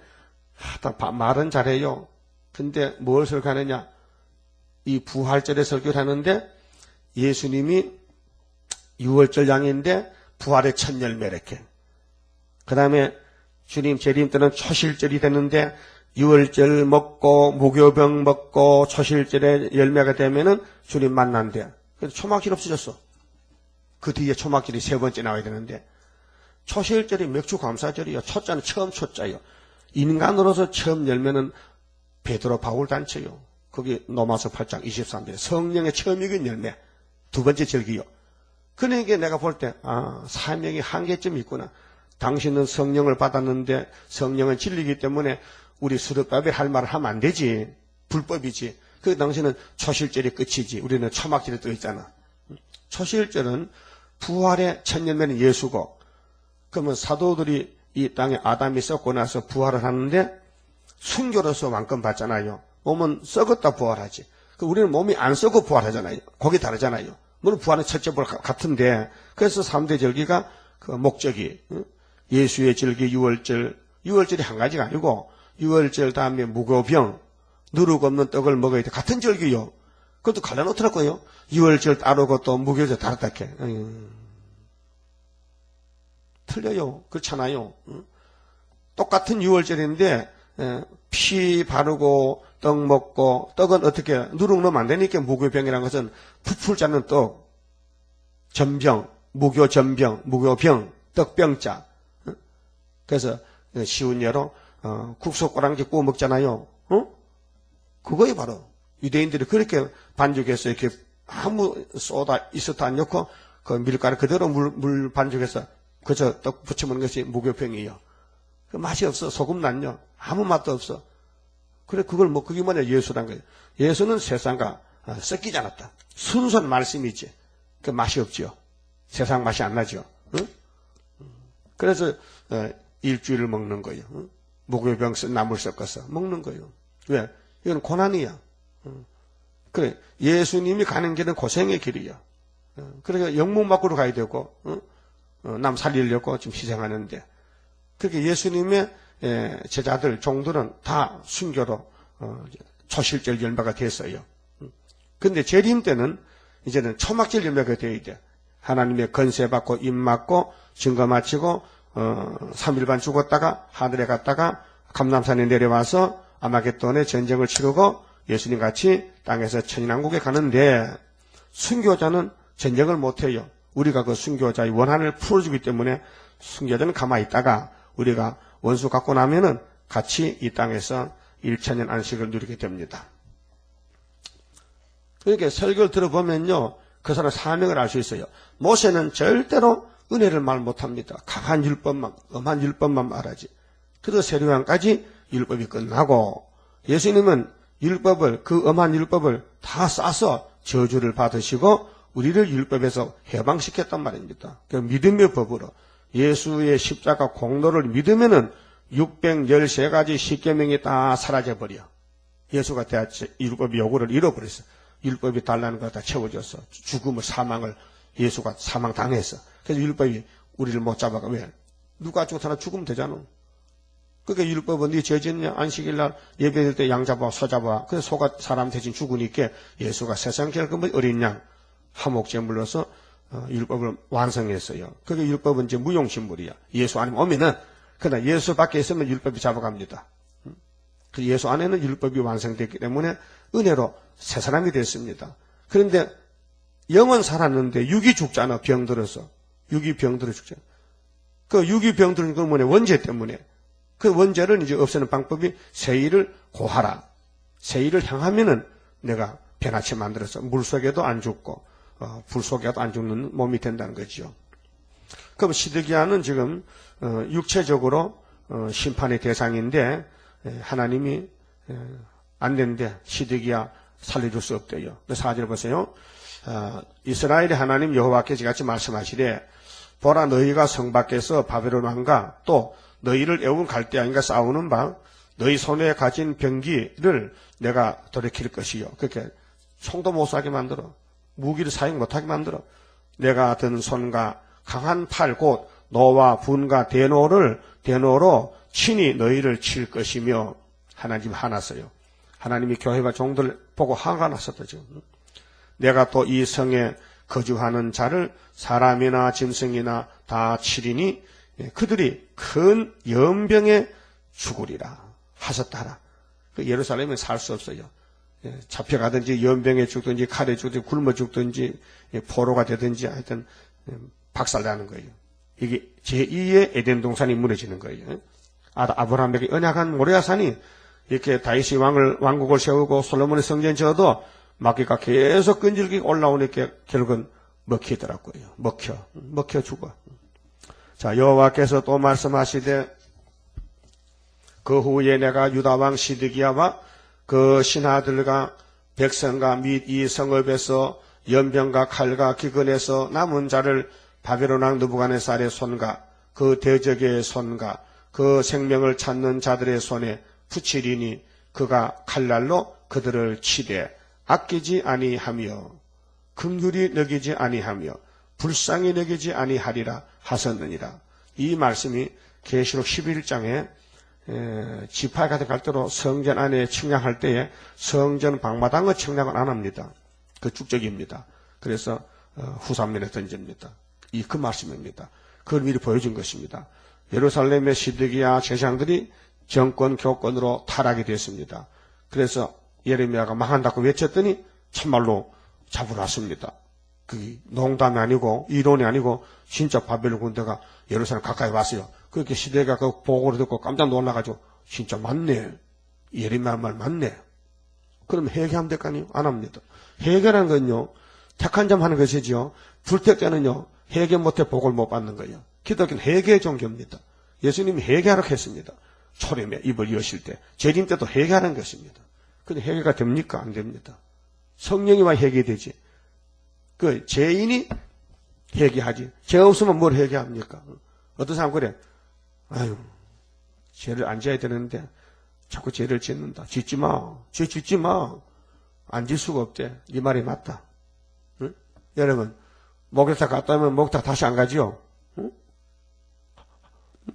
말은 잘해요. 근데 뭘 설교하느냐? 이 부활절에 설교를 하는데 예수님이 6월절 양인데 부활의 첫 열매 이렇게. 그 다음에 주님 재림 때는 초실절이 되는데 6월절 먹고 무교병 먹고 초실절에 열매가 되면은 주님 만난대. 그래서 초막절 없어졌어. 그 뒤에 초막절이 3번째 나와야 되는데 초실절이 맥주 감사절이요. 초자는 처음 초자요. 인간으로서 처음 열매는 베드로 바울 단체요. 거기 로마서 8장 23절에 성령의 처음 익은 열매 2번째 절기요. 그러니까 내가 볼 때 사명이 한계점이 있구나. 당신은 성령을 받았는데 성령은 진리이기 때문에 우리 스룹바벨 할 말을 하면 안 되지. 불법이지. 그 당신은 초실절이 끝이지. 우리는 초막절에 떠 있잖아. 초실절은 부활의 첫 열매는 예수고 그러면 사도들이 이 땅에 아담이 썩고 나서 부활을 하는데 순교로서 왕권 받잖아요. 몸은 썩었다 부활하지. 우리는 몸이 안 썩고 부활하잖아요. 그게 다르잖아요. 물론 부활은 첫째 부활 같은데 그래서 3대 절기가 그 목적이 예수의 절기 6월절 6월절이 한 가지가 아니고 6월절 다음에 무교병 누룩 없는 떡을 먹어야 돼. 같은 절기요. 그것도 갈라놓더라고요. 6월절 따르고 또 무교절 다르다 해. 틀려요. 그렇잖아요. 똑같은 6월절인데 피 바르고 떡 먹고 떡은 어떻게 누룩 넣으면 안 되니까 무교병이라는 것은 부풀 자는 떡 전병 무교전병 무교병 떡병자. 그래서 쉬운 예로 국수 꼬랑지 구워 먹잖아요. 그거에 바로 유대인들이 그렇게 반죽해서 이렇게 아무 소다 이스트 안 넣고 그 밀가루 그대로 물 반죽해서 그저 떡 부쳐 먹는 것이 무교병이에요. 그 맛이 없어. 소금 난요. 아무 맛도 없어. 그래 그걸 그게 뭐냐 예수란 거예요. 예수는 세상과 섞이지 않았다. 순수한 말씀이지. 그 맛이 없지요. 세상 맛이 안 나죠. 응? 그래서 일주일을 먹는 거예요. 무교병 나물 섞어서 먹는 거예요. 왜? 이건 고난이야. 그래, 예수님이 가는 길은 고생의 길이야. 그러니까 영문 밖으로 가야 되고, 남 살리려고 지금 희생하는데, 그렇게 예수님의 제자들, 종들은 다 순교로 초실절 열매가 됐어요. 근데 재림 때는 이제는 초막절 열매가 돼야 돼. 하나님의 건세 받고 입 맞고 증거 마치고 3일 반 죽었다가 하늘에 갔다가 감람산에 내려와서 아마겟돈의 전쟁을 치르고 예수님 같이 땅에서 천인왕국에 가는데, 순교자는 전쟁을 못해요. 우리가 그 순교자의 원한을 풀어주기 때문에 순교자는 가만히 있다가 우리가 원수 갖고 나면은 같이 이 땅에서 1000년 안식을 누리게 됩니다. 그러니까 설교를 들어보면요, 그 사람 사명을 알 수 있어요. 모세는 절대로 은혜를 말 못합니다. 강한 율법만, 엄한 율법만 말하지. 그래서 세례요한까지 율법이 끝나고, 예수님은 율법을, 그 엄한 율법을 다 싸서 저주를 받으시고 우리를 율법에서 해방시켰단 말입니다. 그 믿음의 법으로 예수의 십자가 공로를 믿으면은 613가지 십계명이 다 사라져버려. 예수가 대하체 율법의 요구를 잃어버렸어. 율법이 달라는 거 다 채워줬어. 죽음을, 사망을 예수가 사망당했어. 그래서 율법이 우리를 못 잡아가. 왜? 누가 죽었다나 죽으면 되잖아. 그러니까 율법은 네 죄짓냐? 안식일날 예배드릴 때 양 잡아, 소 잡아. 그래서 소가 사람 대신 죽으니까 예수가 세상 제일 큰 어린 양 화목제물로서 율법을 완성했어요. 그게 율법은 이제 무용신물이야. 예수 안에 오면은, 그러나 예수 밖에 있으면 율법이 잡아갑니다. 그 예수 안에는 율법이 완성됐기 때문에 은혜로 새 사람이 됐습니다. 그런데 영은 살았는데 육이 죽잖아. 병들어서. 육이 병들어 죽잖아. 그 육이 병드는 건 뭐냐? 원죄 때문에. 그 원죄를 이제 없애는 방법이 세일을 고하라. 세일을 향하면은 내가 변화체 만들어서 물 속에도 안 죽고 불 속에도 안 죽는 몸이 된다는 거죠. 그럼 시드기야는 지금 육체적으로 심판의 대상인데 하나님이 안 되는데 시드기야 살려줄 수 없대요. 4절 보세요. 이스라엘의 하나님 여호와께서 같이 말씀하시되 보라 너희가 성 밖에서 바벨론 왕과 또 너희를 애운 갈대아인과 싸우는 바 너희 손에 가진 병기를 내가 돌이킬 것이요. 그렇게 총도 못 쏴게 만들어. 무기를 사용 못하게 만들어. 내가 든 손과 강한 팔 곧 노와 분과 대노로 친히 너희를 칠 것이며 하나님 화났어요. 하나님이 교회와 종들 보고 화가 났었다 지금. 내가 또 이 성에 거주하는 자를 사람이나 짐승이나 다 치리니 그들이 큰 연병에 죽으리라 하셨다라. 그 예루살렘에 살 수 없어요. 잡혀가든지 연병에 죽든지 칼에 죽든지 굶어 죽든지 포로가 되든지 하여튼 박살나는 거예요. 이게 제2의 에덴 동산이 무너지는 거예요. 아브라함에게 언약한 모리아산이 이렇게 다윗이 왕국을 세우고 솔로몬의 성전 지어도 마귀가 계속 끈질기게 올라오니까 결국은 먹히더라고요. 먹혀 죽어. 자, 여호와께서 또 말씀하시되 그 후에 내가 유다왕 시드기야와 그 신하들과 백성과 및 이 성읍에서 연병과 칼과 기근에서 남은 자를 바벨론 왕 느부갓네살의 손과 그 대적의 손과 그 생명을 찾는 자들의 손에 붙이리니 그가 칼날로 그들을 치되 아끼지 아니하며 긍휼히 여기지 아니하며 불쌍히 여기지 아니하리라 하셨느니라. 이 말씀이 계시록 11장에 지파에 가득 갈대로 성전 안에 측량할 때에 성전 방마당의 측량은 안 합니다. 그 축적입니다. 그래서 후산면에 던집니다. 그 말씀입니다. 그걸 미리 보여준 것입니다. 예루살렘의 시드기야 제사장들이 정권 교권으로 타락이 됐습니다. 그래서 예레미야가 망한다고 외쳤더니 참말로 잡으러 왔습니다. 그게 농담이 아니고 이론이 아니고 진짜 바벨론 군대가 예루살렘 가까이 왔어요. 그렇게 시대가 그 보고를 듣고 깜짝 놀라가지고 진짜 맞네. 예레미야 말 맞네. 그럼 회개하면 될 거 아니에요? 안 합니다. 회개라는 건요. 택한 점 하는 것이지요. 불택자는요. 회개 못해 복을 못 받는 거예요. 기독교는 회개의 종교입니다. 예수님이 회개하라고 했습니다. 초림에 입을 여실 때. 재림 때도 회개하는 것입니다. 근데 회개가 됩니까? 안 됩니다. 성령이 와 회개되지. 그 죄인이 회개하지. 죄 없으면 뭘 회개합니까? 어떤 사람 그래. 아유, 죄를 안 지어야 되는데 자꾸 죄를 짓는다. 짓지 마. 죄 짓지 마. 안 질 수가 없대. 이 말이 맞다. 응? 여러분, 목욕탕 갔다 오면 목욕탕 다시 안 가지요? 응?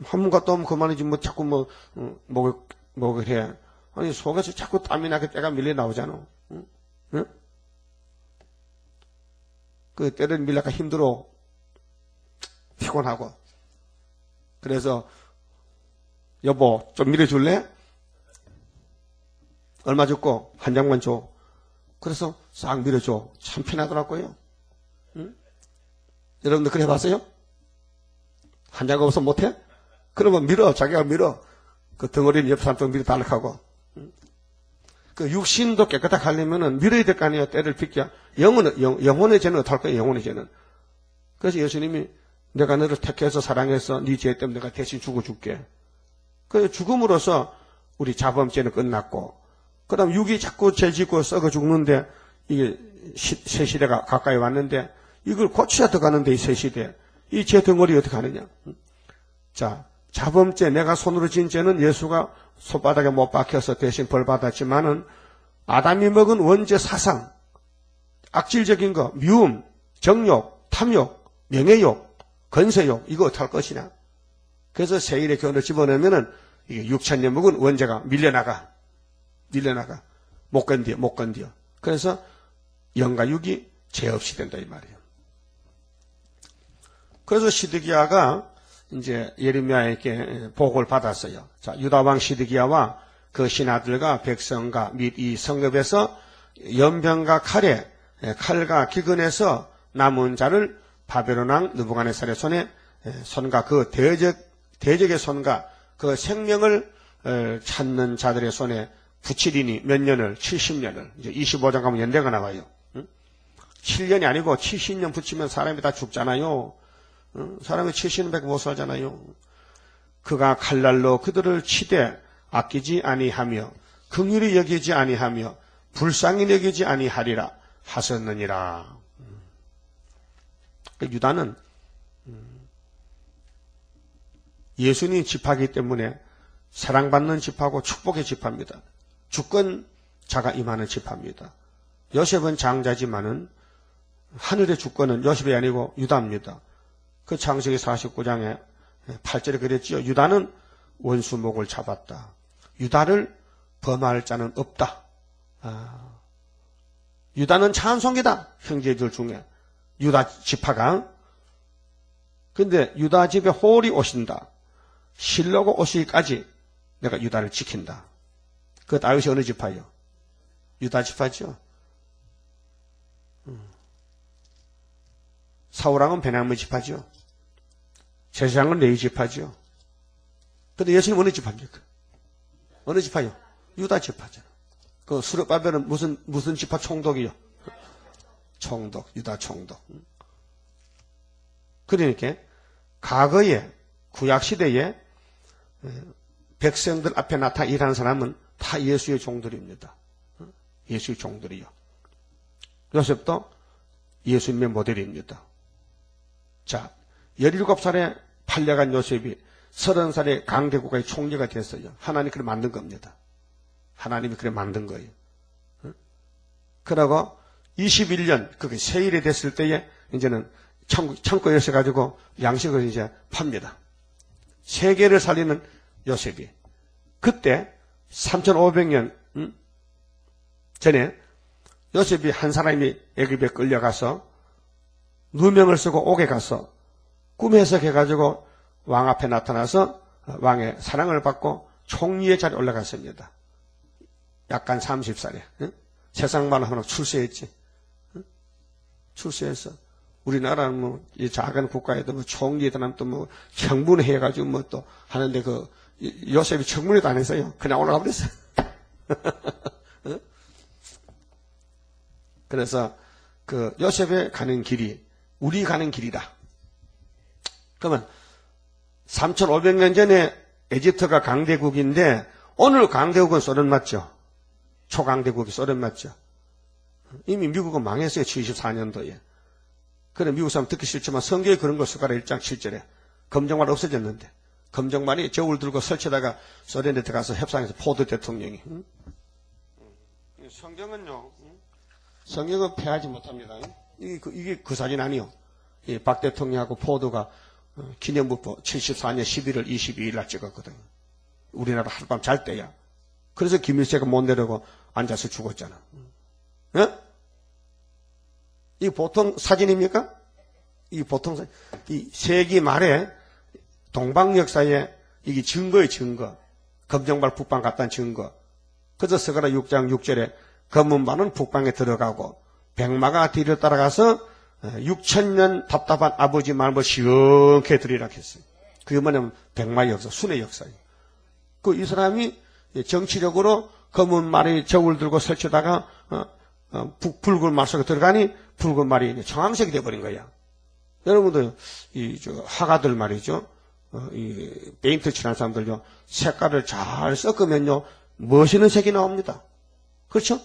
한 번 갔다 오면 그만이지 뭐 자꾸 목욕을 해. 아니 속에서 자꾸 땀이 나게 때가 밀려 나오잖아. 응? 응? 그 때를 밀려가 힘들어. 피곤하고. 그래서 여보 좀 밀어줄래? 얼마 줬고? 한 장만 줘. 그래서 싹 밀어줘. 참 편하더라고요. 응? 여러분들 그래 봤어요? 한 장 없어 못해? 그러면 밀어. 자기가 밀어. 그 덩어리는 옆 사람 좀 밀어 달락하고. 응? 그 육신도 깨끗하게 하려면은 밀어야 될 거 아니에요. 때를 비켜. 영혼의 죄는 어떡할 거예요? 영혼의 죄는. 그래서 예수님이 내가 너를 택해서 사랑해서 네 죄 때문에 내가 대신 죽어줄게. 그 죽음으로써 우리 자범죄는 끝났고, 그 다음 육이 자꾸 죄 짓고 썩어 죽는데, 이게 새 시대가 가까이 왔는데, 이걸 고쳐야 들어가는데, 이 새 시대. 이 죄 덩어리 어떻게 하느냐. 자, 자범죄, 내가 손으로 지은 죄는 예수가 손바닥에 못 박혀서 대신 벌 받았지만은, 아담이 먹은 원죄 사상, 악질적인 거, 미움, 정욕, 탐욕, 명예욕, 건세욕, 이거 어떻게 할 것이냐. 그래서 세일의 견을 집어넣으면은, 이게 6,000년 먹은 원죄가 밀려나가. 못 건드려. 그래서 영과 육이 죄 없이 된다, 이 말이에요. 그래서 시드기야가 이제 예레미야에게 보고를 받았어요. 자, 유다왕 시드기야와 그 신하들과 백성과 및 이 성읍에서 연병과 칼과 기근에서 남은 자를 바벨론 왕 느부갓네살의 손과 그 대적의 손과 그 생명을 찾는 자들의 손에 붙이리니 몇 년을? 70년을. 이제 25장 가면 연대가 나와요. 7년이 아니고 70년 붙이면 사람이 다 죽잖아요. 사람이 70년밖에 못 살잖아요. 그가 칼날로 그들을 치되 아끼지 아니하며 긍휼히 여기지 아니하며 불쌍히 여기지 아니하리라 하셨느니라. 유다는 예수님 집하기 때문에 사랑받는 집하고 축복의 집합니다. 주권자가 임하는 집합니다. 요셉은 장자지만은 하늘의 주권은 요셉이 아니고 유다입니다. 그 창세기 49장에 8절에 그랬지요. 유다는 원수목을 잡았다. 유다를 범할 자는 없다. 유다는 찬송이다. 형제들 중에. 유다 지파가. 근데 유다 집에 홀이 오신다. 실로가 오시기까지 내가 유다를 지킨다. 그 다윗이 어느 지파요? 유다 지파죠. 사울왕은 베냐민 지파죠. 제사장은 레위 지파죠. 근데 예수님 어느 지파입니까? 어느 지파요? 유다 지파잖아. 그 수르바벨은 무슨 지파 총독이요? 총독, 유다 총독. 그러니까 과거에 구약시대에 백성들 앞에 나타 일하는 사람은 다 예수의 종들입니다. 예수의 종들이요. 요셉도 예수님의 모델입니다. 자, 17살에 팔려간 요셉이 30살에 강대국가의 총리가 됐어요. 하나님이 그래 만든 겁니다. 하나님이 그래 만든 거예요. 그러고 21년, 그게 세일이 됐을 때에 이제는 창고에 있어가지고 양식을 이제 팝니다. 세계를 살리는 요셉이. 그때 3,500년 전에 요셉이 한 사람이 애굽에 끌려가서 누명을 쓰고 옥에 가서 꿈 해석해가지고 왕 앞에 나타나서 왕의 사랑을 받고 총리의 자리에 올라갔습니다. 약간 30살에. 세상만 하나 출세했지. 출세해서 우리나라는 뭐 이 작은 국가에도 뭐 총리에 나면 또 뭐 청문회 해가지고 뭐 또 하는데 그 요셉이 청문회도 안 했어요. 그냥 올라가 버렸어요. 그래서 그 요셉의 가는 길이 우리 가는 길이다. 그러면 3,500년 전에 에집트가 강대국인데 오늘 강대국은 소련 맞죠? 초강대국이 소련 맞죠? 이미 미국은 망했어요. 74년도에. 그래 미국 사람 듣기 싫지만 성경에 그런 거 숟가락 1장 7절에 검정말 없어졌는데 검정말이 저울 들고 설치다가 소련에 들어가서 협상해서 포드 대통령이. 성경은요, 성경은 패하지 못합니다. 이게 그 사진 아니요. 박 대통령하고 포드가 기념부터 74년 11월 22일 날 찍었거든요. 우리나라 하룻밤 잘 때야. 그래서 김일성가 못 내려고 앉아서 죽었잖아. 예? 이 보통 사진입니까? 이 보통 사진. 이 세기 말에 동방 역사에 이게 증거의 증거. 검정발 북방 갔다는 증거. 그래서 스가랴 6장 6절에 검은발은 북방에 들어가고 백마가 뒤를 따라가서 6,000년 답답한 아버지 마음을 시원케 들이라 했어요. 그게 뭐냐면 백마의 역사, 순의 역사예요. 그 이 사람이 정치적으로 검은 말이 저울 들고 설치다가 붉은 말 속에 들어가니 붉은 말이 청황색이 돼버린 거야. 여러분들 화가들 말이죠. 이 페인트 칠한 사람들요. 색깔을 잘 섞으면요 멋있는 색이 나옵니다. 그렇죠?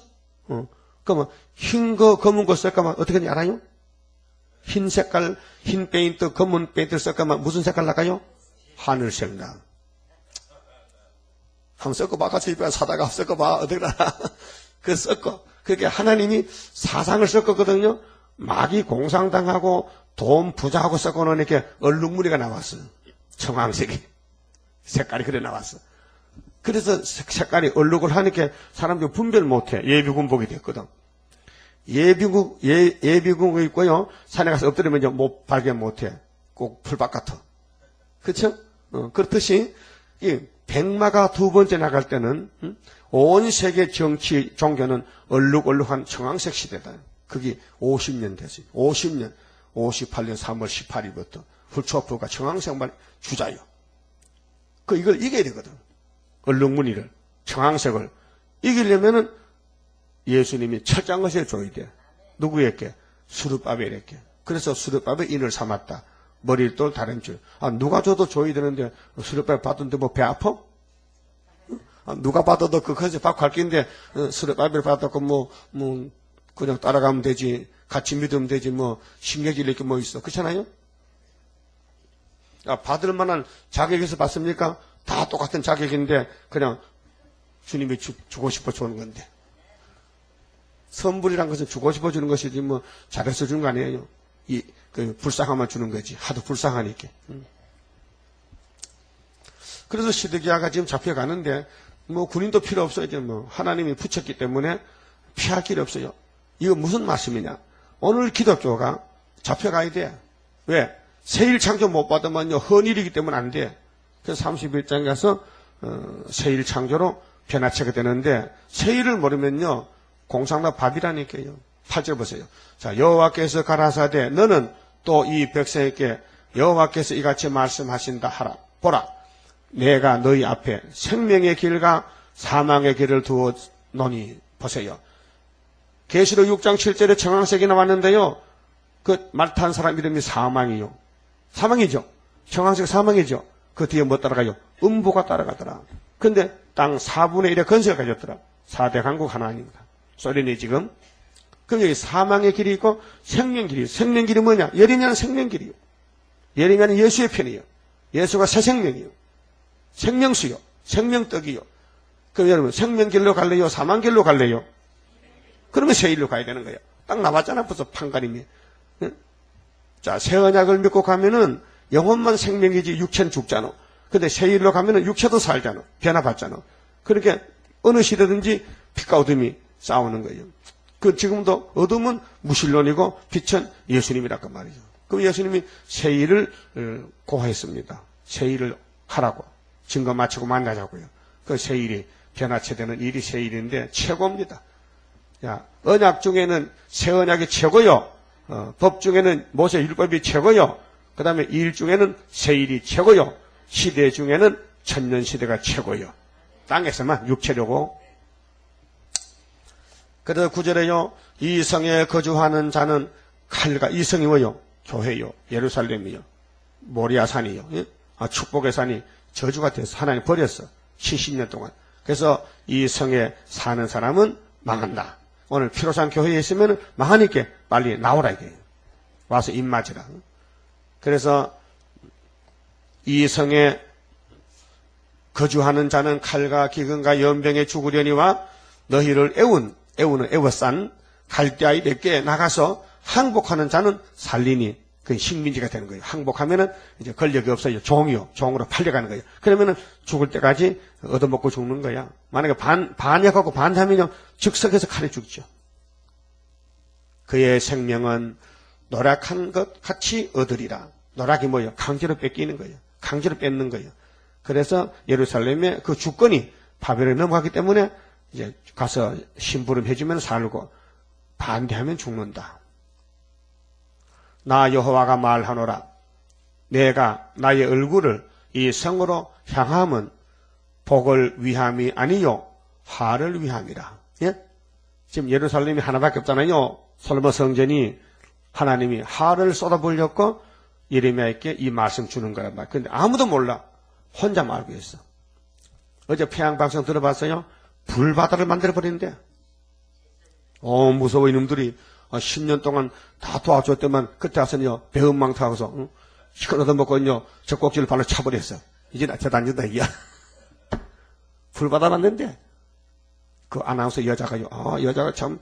그러면 흰 거 검은 거 섞으면 어떻게 되는지 알아요? 흰 색깔 흰 페인트 검은 페인트를 섞으면 무슨 색깔 나가요? 하늘색 나. 한번 섞어봐. 같이 입에 사다가 섞어봐. 어떻게 나나. 그 섞어. 그게 하나님이 사상을 섞었거든요. 마귀 공상당하고 돈 부자하고 섞어놓으니 이렇게 얼룩무늬가 나왔어요. 청황색이. 색깔이 그래 나왔어. 그래서 색깔이 얼룩을 하니까 사람들이 분별 못해. 예비군복이 됐거든. 예비군이 있고요. 산에 가서 엎드리면 못 발견 못해. 꼭 풀밭 같아. 그쵸? 그렇듯이 이 백마가 두 번째 나갈 때는 온 세계 정치 종교는 얼룩얼룩한 청황색 시대다. 그게 50년 됐어요. 50년 58년 3월 18일부터 훌초프가 청황색만 주자요. 이걸 이겨야 되거든. 얼룩무늬를 청황색을 이기려면은 예수님이 철장것을 줘야 돼. 누구에게? 수르바벨에게. 그래서 수르바벨 인을 삼았다. 머리돌 다림줄. 누가 줘도 줘야 되는데 수르바벨 받았는데 뭐 배 아파? 누가 받아도 그 컨셉 받고 할 긴데 수르바벨 받았고 그냥 따라가면 되지. 같이 믿으면 되지. 신경질 이렇게 뭐 있어. 그렇잖아요? 받을 만한 자격에서 받습니까? 다 똑같은 자격인데 그냥 주님이 주고 싶어 주는 건데. 선불이란 것은 주고 싶어 주는 것이지 잘해서 주는 거 아니에요. 불쌍하면 주는 거지. 하도 불쌍하니까. 그래서 시드기야가 지금 잡혀가는데 군인도 필요 없어요. 이제 하나님이 붙였기 때문에 피할 길이 없어요. 이거 무슨 말씀이냐? 오늘 기독교가 잡혀가야 돼. 왜? 세일 창조 못 받으면요 헌일이기 때문에 안 돼. 그래서 31장에 가서 세일 창조로 변화체가 되는데 세일을 모르면요 공상나 밥이라니까요. 8절 보세요. 자, 여호와께서 가라사대 너는 또 이 백성에게 여호와께서 이같이 말씀하신다 하라. 보라, 내가 너희 앞에 생명의 길과 사망의 길을 두어노니. 보세요. 계시록 6장 7절에 청황색이 나왔는데요. 그 말 탄 사람 이름이 사망이요. 사망이죠. 청황색 사망이죠. 그 뒤에 뭐 따라가요? 음부가 따라가더라. 근데 땅 4분의 1의 건설을 가졌더라. 4대 강국 하나입니다. 소련이 지금. 그럼 여기 사망의 길이 있고 생명 길이. 생명 길이 뭐냐? 예레미야는 생명 길이요. 예레미야는 예수의 편이요. 예수가 새 생명이요. 생명수요. 생명떡이요. 그럼 여러분 생명 길로 갈래요? 사망 길로 갈래요? 그러면 새 일로 가야 되는 거예요. 딱 나왔잖아. 벌써 판가림이. 응? 자, 새 언약을 믿고 가면은 영혼만 생명이지 육체는 죽잖아. 근데 새 일로 가면은 육체도 살잖아. 변화받잖아. 그러니까 어느 시대든지 빛과 어둠이 싸우는 거예요. 지금도 어둠은 무신론이고 빛은 예수님이라고 말이죠. 그럼 예수님이 새 일을 고했습니다. 새 일을 하라고. 증거 맞추고 만나자고요. 그 새 일이 변화체되는 일이 새 일인데 최고입니다. 야, 언약 중에는 새 언약이 최고요. 법 중에는 모세 율법이 최고요. 그 다음에 일 중에는 새 일이 최고요. 시대 중에는 천년 시대가 최고요. 땅에서만 육체려고. 그래서 9절에요. 이 성에 거주하는 자는 칼과 이 성이 뭐요? 교회요. 예루살렘이요. 모리아산이요. 예? 축복의 산이 저주가 돼서 하나님 버렸어. 70년 동안. 그래서 이 성에 사는 사람은 망한다. 오늘 피로산 교회에 있으면 망하니까 빨리 나오라 이게. 와서 입 맞으라. 그래서 이 성에 거주하는 자는 칼과 기근과 연병에 죽으려니와 너희를 애워싼 갈대아의 렛계에 나가서 항복하는 자는 살리니 그 식민지가 되는 거예요. 항복하면은 이제 권력이 없어요. 종으로 팔려가는 거예요. 그러면은 죽을 때까지 얻어먹고 죽는 거야. 만약에 반역하고 반하면요 즉석에서 칼에 죽죠. 그의 생명은 노력한 것 같이 얻으리라. 노력이 뭐예요? 강제로 뺏기는 거예요. 강제로 뺏는 거예요. 그래서 예루살렘의 그 주권이 바벨론에 넘어가기 때문에 이제 가서 심부름 해주면 살고 반대하면 죽는다. 나 여호와가 말하노라. 내가 나의 얼굴을 이 성으로 향함은 복을 위함이 아니요 화를 위함이라. 예? 지금 예루살렘이 하나밖에 없잖아요. 솔로몬 성전이 하나님이 화를 쏟아부으려고 예레미야에게 이 말씀 주는 거란 말이에요. 근데 아무도 몰라. 혼자 말고 있어. 어제 평양방송 들어봤어요? 불바다를 만들어버리는데. 무서워 이놈들이 10년 동안 다 도와줬더만 그때 와서는요 배은망타하고서 시컷 얻어먹고요 젖꼭지를 발로 차버렸어. 이제 저 다닌다 이야. 불바다 만드는데 그 아나운서 여자가요. 여자가 참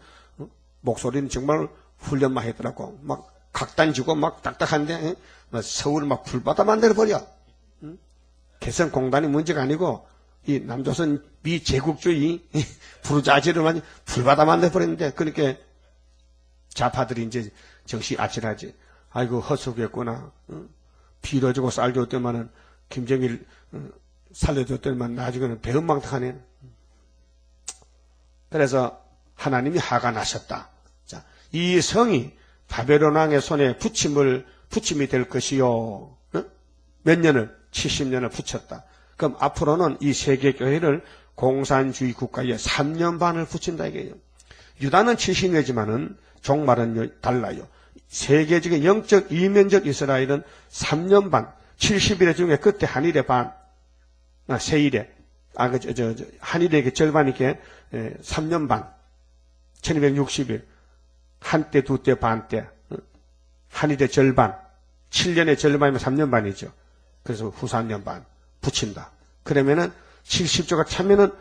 목소리는 정말 훈련만 했더라고. 막 각단지고 막 딱딱한데 서울 막 불바다 만들어버려. 개성공단이 문제가 아니고 이 남조선 미제국주의 부르자지를 많이 불바다 만들어버렸는데 그렇게 좌파들이 이제 정시 아찔하지. 아이고 헛속했구나. 빌어주고 쌀줬더만은 김정일 살려줬더만 나중에는 배은망탁하네. 그래서 하나님이 화가 나셨다. 자, 이 성이 바벨론 왕의 손에 붙임이 될 것이요. 몇 년을? 70년을 붙였다. 그럼 앞으로는 이 세계교회를 공산주의 국가에 3년 반을 붙인다 이게요. 유다는 70년이지만은 종말은 달라요. 세계적인 영적 이면적 이스라엘은 3년 반, 70일의 중에 그때 한일의 반, 세일에, 한일의 절반이게 3년 반, 1260일, 한때, 두때, 반때, 한일의 절반, 7년의 절반이면 3년 반이죠. 그래서 후 3년 반 붙인다. 그러면은 70조가 차면은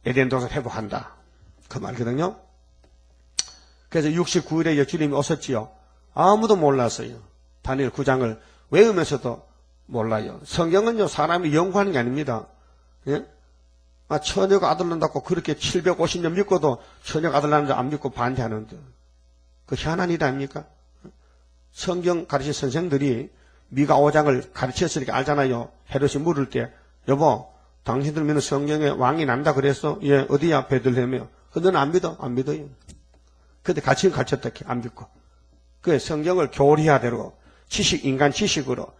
에덴 동산 회복한다. 그 말이거든요. 그래서 69일에 주님이 오셨지요. 아무도 몰랐어요. 다니엘 9장을 외우면서도 몰라요. 성경은요, 사람이 연구하는 게 아닙니다. 예? 처녀가 아들 낳는다고 그렇게 750년 믿고도 처녀가 아들 낳는다 안 믿고 반대하는데. 그 희한한 일 아닙니까? 성경 가르친 선생들이 미가 5장을 가르쳤으니까 알잖아요. 헤롯이 물을 때, 여보, 당신들 믿는 성경에 왕이 난다 그랬어? 예, 어디야? 베들레헴이요. 너는 안 믿어? 안 믿어요. 근데 같이 가르쳤다, 안 믿고. 그 성경을 교리화대로, 인간 지식으로,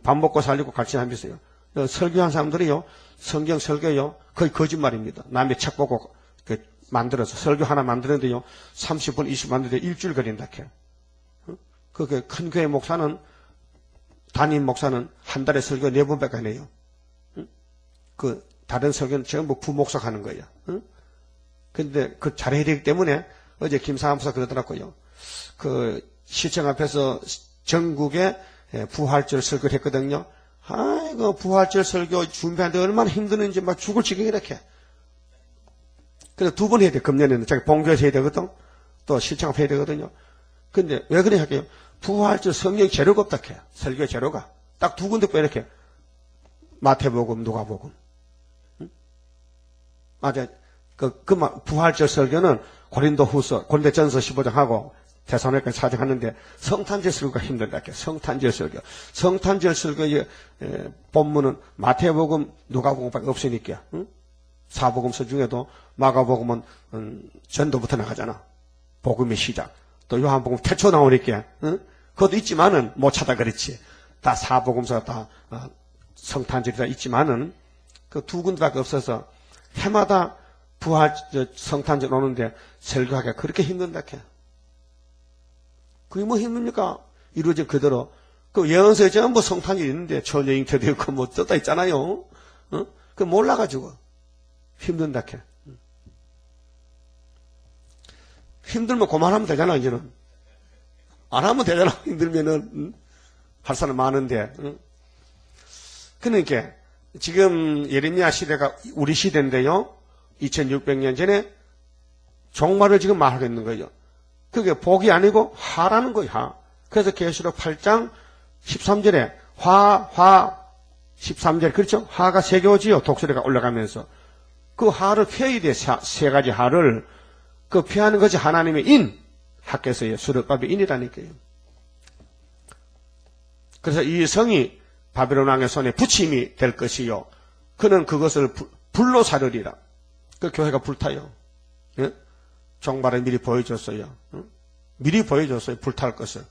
밥 먹고 살리고 가르치는 사람이 있어요. 설교한 사람들이요, 성경 설교요, 거의 거짓말입니다. 남의 책 보고, 만들어서, 설교 하나 만드는데요, 30분, 20분 만드는데 일주일 걸린다, 해. 그 큰 교회 목사는, 담임 목사는 한 달에 설교 4번밖에 안 해요. 그, 다른 설교는 전부 부목사 하는 거예요. 근데 그 잘해야 되기 때문에 어제 김사암사 그러더라고요. 그 시청 앞에서 전국에 부활절 설교를 했거든요. 아이고, 부활절 설교 준비하는데 얼마나 힘드는지 막 죽을 지경이 이렇게. 그래서 2번 해야 돼, 금년에는. 자기 본교에서 해야 되거든. 또 시청 앞에 해야 되거든요. 근데 왜 그래 할게요? 부활절 성경 재료가 없다 해요. 설교 재료가. 딱 2군데 빼 이렇게. 마태복음, 누가복음. 맞아. 부활절 설교는 고린도전서 15장 하고 데살로니가 4장 하는데 성탄절 설교가 힘들다 해요. 성탄절 설교. 성탄절 설교의 본문은 마태복음, 누가복음밖에 없으니까. 사복음서 중에도 마가복음은 전도부터 나가잖아. 복음의 시작. 또 요한복음 태초 나오니까. 그것도 있지만은 못 찾아 그렇지. 다 사복음서가 다 성탄절이 다 있지만은 그 2군데밖에 없어서 해마다 성탄절 오는데 설교하기가 그렇게 힘든다 해. 그게 뭐 힘듭니까? 이루어진 그대로. 그 예언서에 전부 성탄절이 있는데 처녀 잉태도 있고 뭐 떴다 있잖아요. 그 몰라가지고 힘든다 해. 힘들면 그만하면 되잖아, 이제는. 안 하면 되잖아, 힘들면은. 할 사람 많은데. 그러니까 지금 예레미야 시대가 우리 시대인데요. 2600년 전에 종말을 지금 말하고 있는 거예요. 그게 복이 아니고 화라는 거예요. 화. 그래서 계시록 8장 13절에 화 13절 그렇죠? 화가 세 개 오지요. 독수리가 올라가면서 그 화를 피해야 돼. 세 가지 화를 그 피하는 것이 하나님의 인 학계서의 수르밥의 인이라니까요. 그래서 이 성이 바벨론 왕의 손에 붙임이 될 것이요. 그는 그것을 불로 사르리라. 그 교회가 불타요. 예? 종말을 미리 보여줬어요. 미리 보여줬어요. 불탈 것을.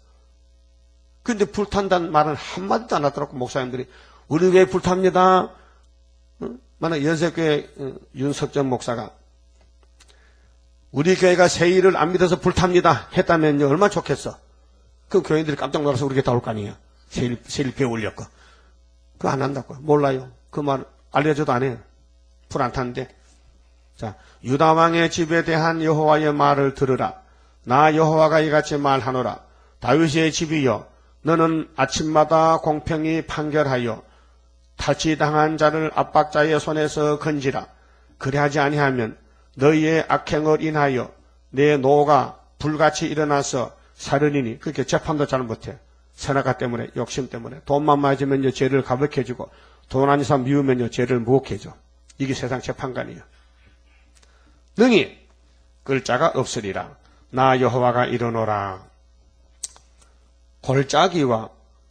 근데 불탄다는 말은 한마디도 안 하더라고, 목사님들이. 우리 교회 불탑니다. 만약 연세교회 윤석전 목사가 우리 교회가 새 일을 안 믿어서 불탑니다 했다면요, 얼마나 좋겠어. 그 교인들이 깜짝 놀라서 우리 교회 다 올 거 아니에요. 새 일 배우려고. 그거 안 한다고요. 몰라요. 그 말 알려줘도 안 해요. 불 안 타는데. 자, 유다 왕의 집에 대한 여호와의 말을 들으라. 나 여호와가 이같이 말하노라. 다윗의 집이여, 너는 아침마다 공평히 판결하여 타치당한 자를 압박자의 손에서 건지라. 그리하지 아니하면 너희의 악행을 인하여 내 노가 불같이 일어나서 사르리니. 그렇게 재판도 잘 못해. 선악과 때문에, 욕심 때문에. 돈만 맞으면요 죄를 가볍게 해주고, 돈 아닌 사람 미우면요 죄를 무겁게 해줘. 이게 세상 재판관이에요. 능히 끌 자가 없으리라. 나 여호와가 이르노라. 골짜기와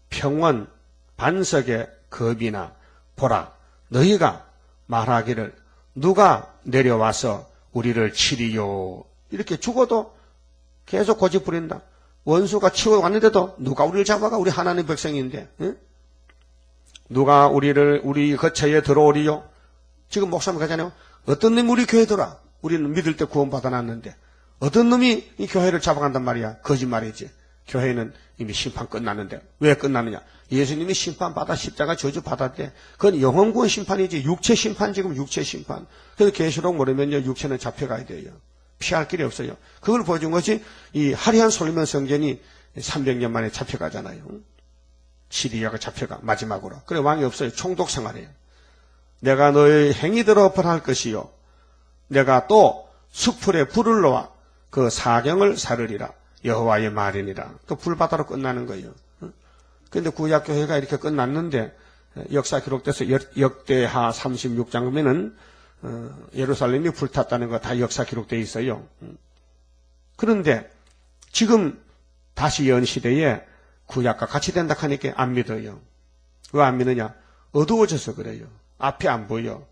평원 반석의 겁이나 보라. 너희가 말하기를 누가 내려와서 우리를 치리요. 이렇게 죽어도 계속 고집 부린다. 원수가 치고 왔는데도 누가 우리를 잡아가. 우리 하나님 백성인데. 응? 누가 우리 거처에 들어오리요. 지금 목사님 가잖아요. 어떤 놈이 우리 교회 들어와. 우리는 믿을 때 구원받아 놨는데 어떤 놈이 이 교회를 잡아간단 말이야. 거짓말이지. 교회는 이미 심판 끝났는데. 왜 끝나느냐. 예수님이 심판받아 십자가 저주 받았대. 그건 영혼구원 심판이지. 육체 심판, 지금 육체 심판. 그래서 계시록 모르면요 육체는 잡혀가야 돼요. 피할 길이 없어요. 그걸 보여준 것이 이 화려한 솔로몬 성전이 300년 만에 잡혀가잖아요. 시리아가 잡혀가 마지막으로. 그래 왕이 없어요. 총독 생활이에요. 내가 너의 행위대로 벌할 것이요. 내가 또 수풀에 불을 놓아 그 사경을 사르리라. 여호와의 말이니라. 그 불바다로 끝나는 거예요. 그런데 구약교회가 이렇게 끝났는데 역사 기록돼서 역대하 36장 보면은 예루살렘이 불탔다는 거 다 역사 기록되어 있어요. 그런데 지금 다시 연 시대에 구약과 같이 된다 하니까 안 믿어요. 왜 안 믿느냐? 어두워져서 그래요. 앞이 안 보여.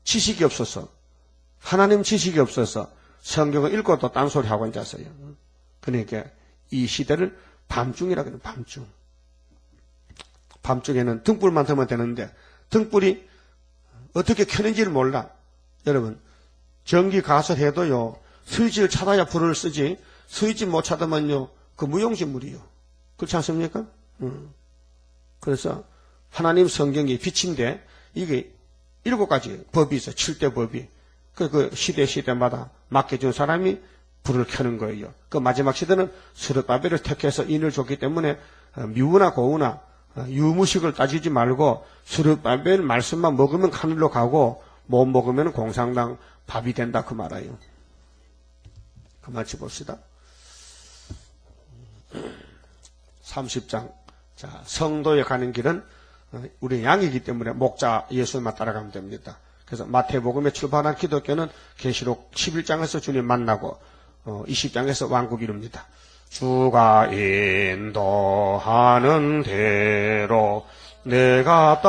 지식이 없어서. 하나님 지식이 없어서 성경을 읽어도 딴소리 하고 앉았어요. 그러니까 이 시대를 밤중이라 그래요. 밤중. 밤중에는 등불만 들면 되는데 등불이 어떻게 켜는지를 몰라. 여러분 전기 가설해도요 스위치를 찾아야 불을 쓰지 스위치 못 찾으면요 그 무용지물이요. 그렇지 않습니까? 그래서 하나님 성경이 빛인데 이게 7가지 법이 있어요. 7대 법이. 그 시대마다 맡겨준 사람이 불을 켜는 거예요. 그 마지막 시대는 스룹바벨을 택해서 인을 줬기 때문에 미우나 고우나 유무식을 따지지 말고 스룹바벨 말씀만 먹으면 하늘로 가고 못 먹으면 공산당 밥이 된다 그 말이에요. 그 말씀 봅시다. 30장. 자, 성도에 가는 길은 우리 양이기 때문에 목자 예수만 따라가면 됩니다. 그래서 마태복음에 출발한 기독교는 계시록 11장에서 주님 만나고 20장에서 왕국 이룹니다. 주가 인도하는 대로 내가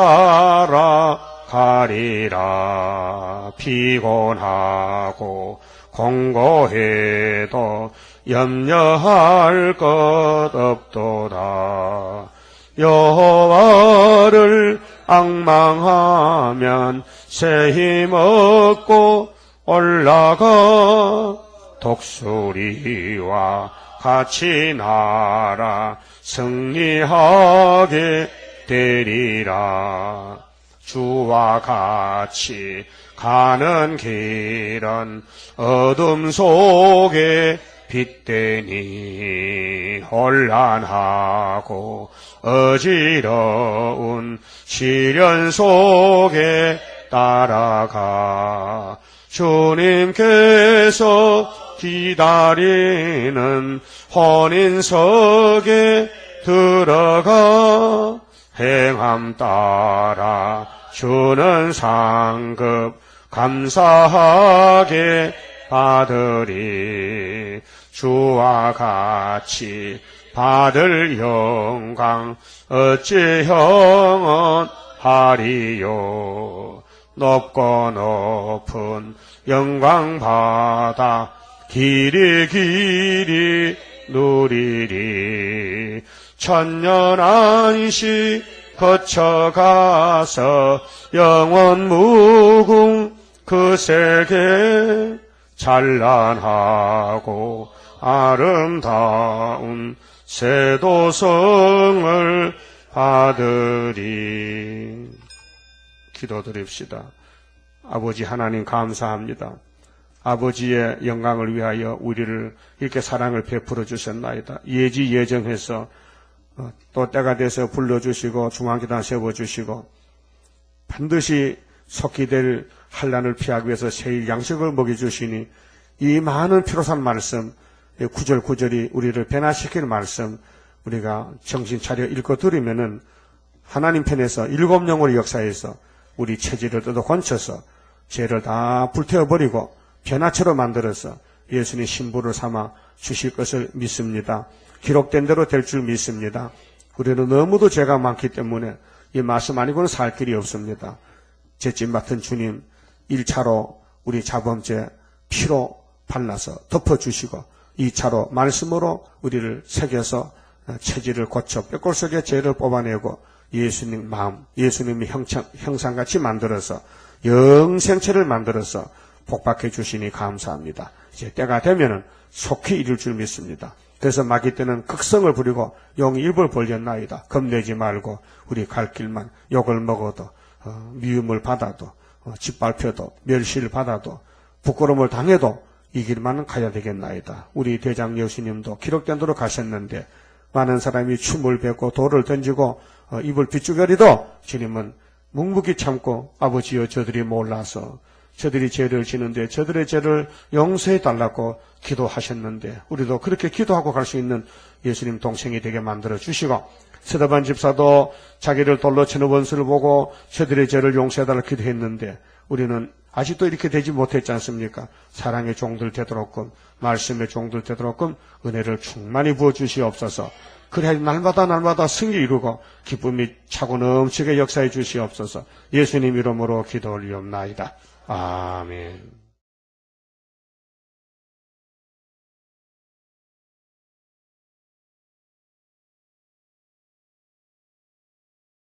따라가리라. 피곤하고 공고해도 염려할 것 없도다. 여호와를 앙망하면 새 힘 얻고 올라가. 독수리와 같이 날아 승리하게 되리라. 주와 같이 가는 길은 어둠 속에 빗대니 혼란하고 어지러운 시련 속에 따라가 주님께서 기다리는 혼인석에 들어가 행함 따라 주는 상급 감사하게 받으리. 주와 같이 받을 영광 어찌 형언하리요. 높고 높은 영광 받아 길이 길이 누리리. 천년 안시 거쳐가서 영원 무궁 그 세계 찬란하고 아름다운 세도성을 받으리. 기도드립시다. 아버지 하나님 감사합니다. 아버지의 영광을 위하여 우리를 이렇게 사랑을 베풀어 주셨나이다. 예지 예정해서 또 때가 돼서 불러주시고 중앙기단 세워주시고 반드시 속히 될 환난을 피하기 위해서 새일 양식을 먹여주시니 이 많은 필요한 말씀, 구절구절이 우리를 변화시킬 말씀 우리가 정신 차려 읽고 들으면은 하나님 편에서 일곱 영혼의 역사에서 우리 체질을 뜯어 건쳐서 죄를 다 불태워버리고 변화체로 만들어서 예수님 신부를 삼아 주실 것을 믿습니다. 기록된 대로 될 줄 믿습니다. 우리는 너무도 죄가 많기 때문에 이 말씀 아니고는 살 길이 없습니다. 죄짐 맡은 주님 1차로 우리 자범죄 피로 발라서 덮어주시고 2차로 말씀으로 우리를 새겨서 체질을 고쳐 뼈골 속의 죄를 뽑아내고 예수님 마음, 예수님의 형상같이 만들어서 영생체를 만들어서 복박해 주시니 감사합니다. 이제 때가 되면은 속히 이룰 줄 믿습니다. 그래서 마귀 때는 극성을 부리고 용이 입을 벌렸나이다. 겁내지 말고 우리 갈 길만 욕을 먹어도 미움을 받아도 짓밟혀도 멸시를 받아도 부끄러움을 당해도 이 길만은 가야 되겠나이다. 우리 대장 여수님도 기록된 대로 가셨는데 많은 사람이 춤을 뱉고 돌을 던지고 입을 비추거리도 주님은 묵묵히 참고 아버지여 저들이 몰라서 저들이 죄를 지는데 저들의 죄를 용서해 달라고 기도하셨는데 우리도 그렇게 기도하고 갈 수 있는 예수님 동생이 되게 만들어 주시고 스데반 집사도 자기를 돌로 치는 원수를 보고 저들의 죄를 용서해 달라고 기도했는데 우리는 아직도 이렇게 되지 못했지 않습니까? 사랑의 종들 되도록끔 말씀의 종들 되도록끔 은혜를 충만히 부어주시옵소서. 그래야 날마다 승리 이루고 기쁨이 차고 넘치게 역사해 주시옵소서. 예수님 이름으로 기도 올리옵나이다. 아멘.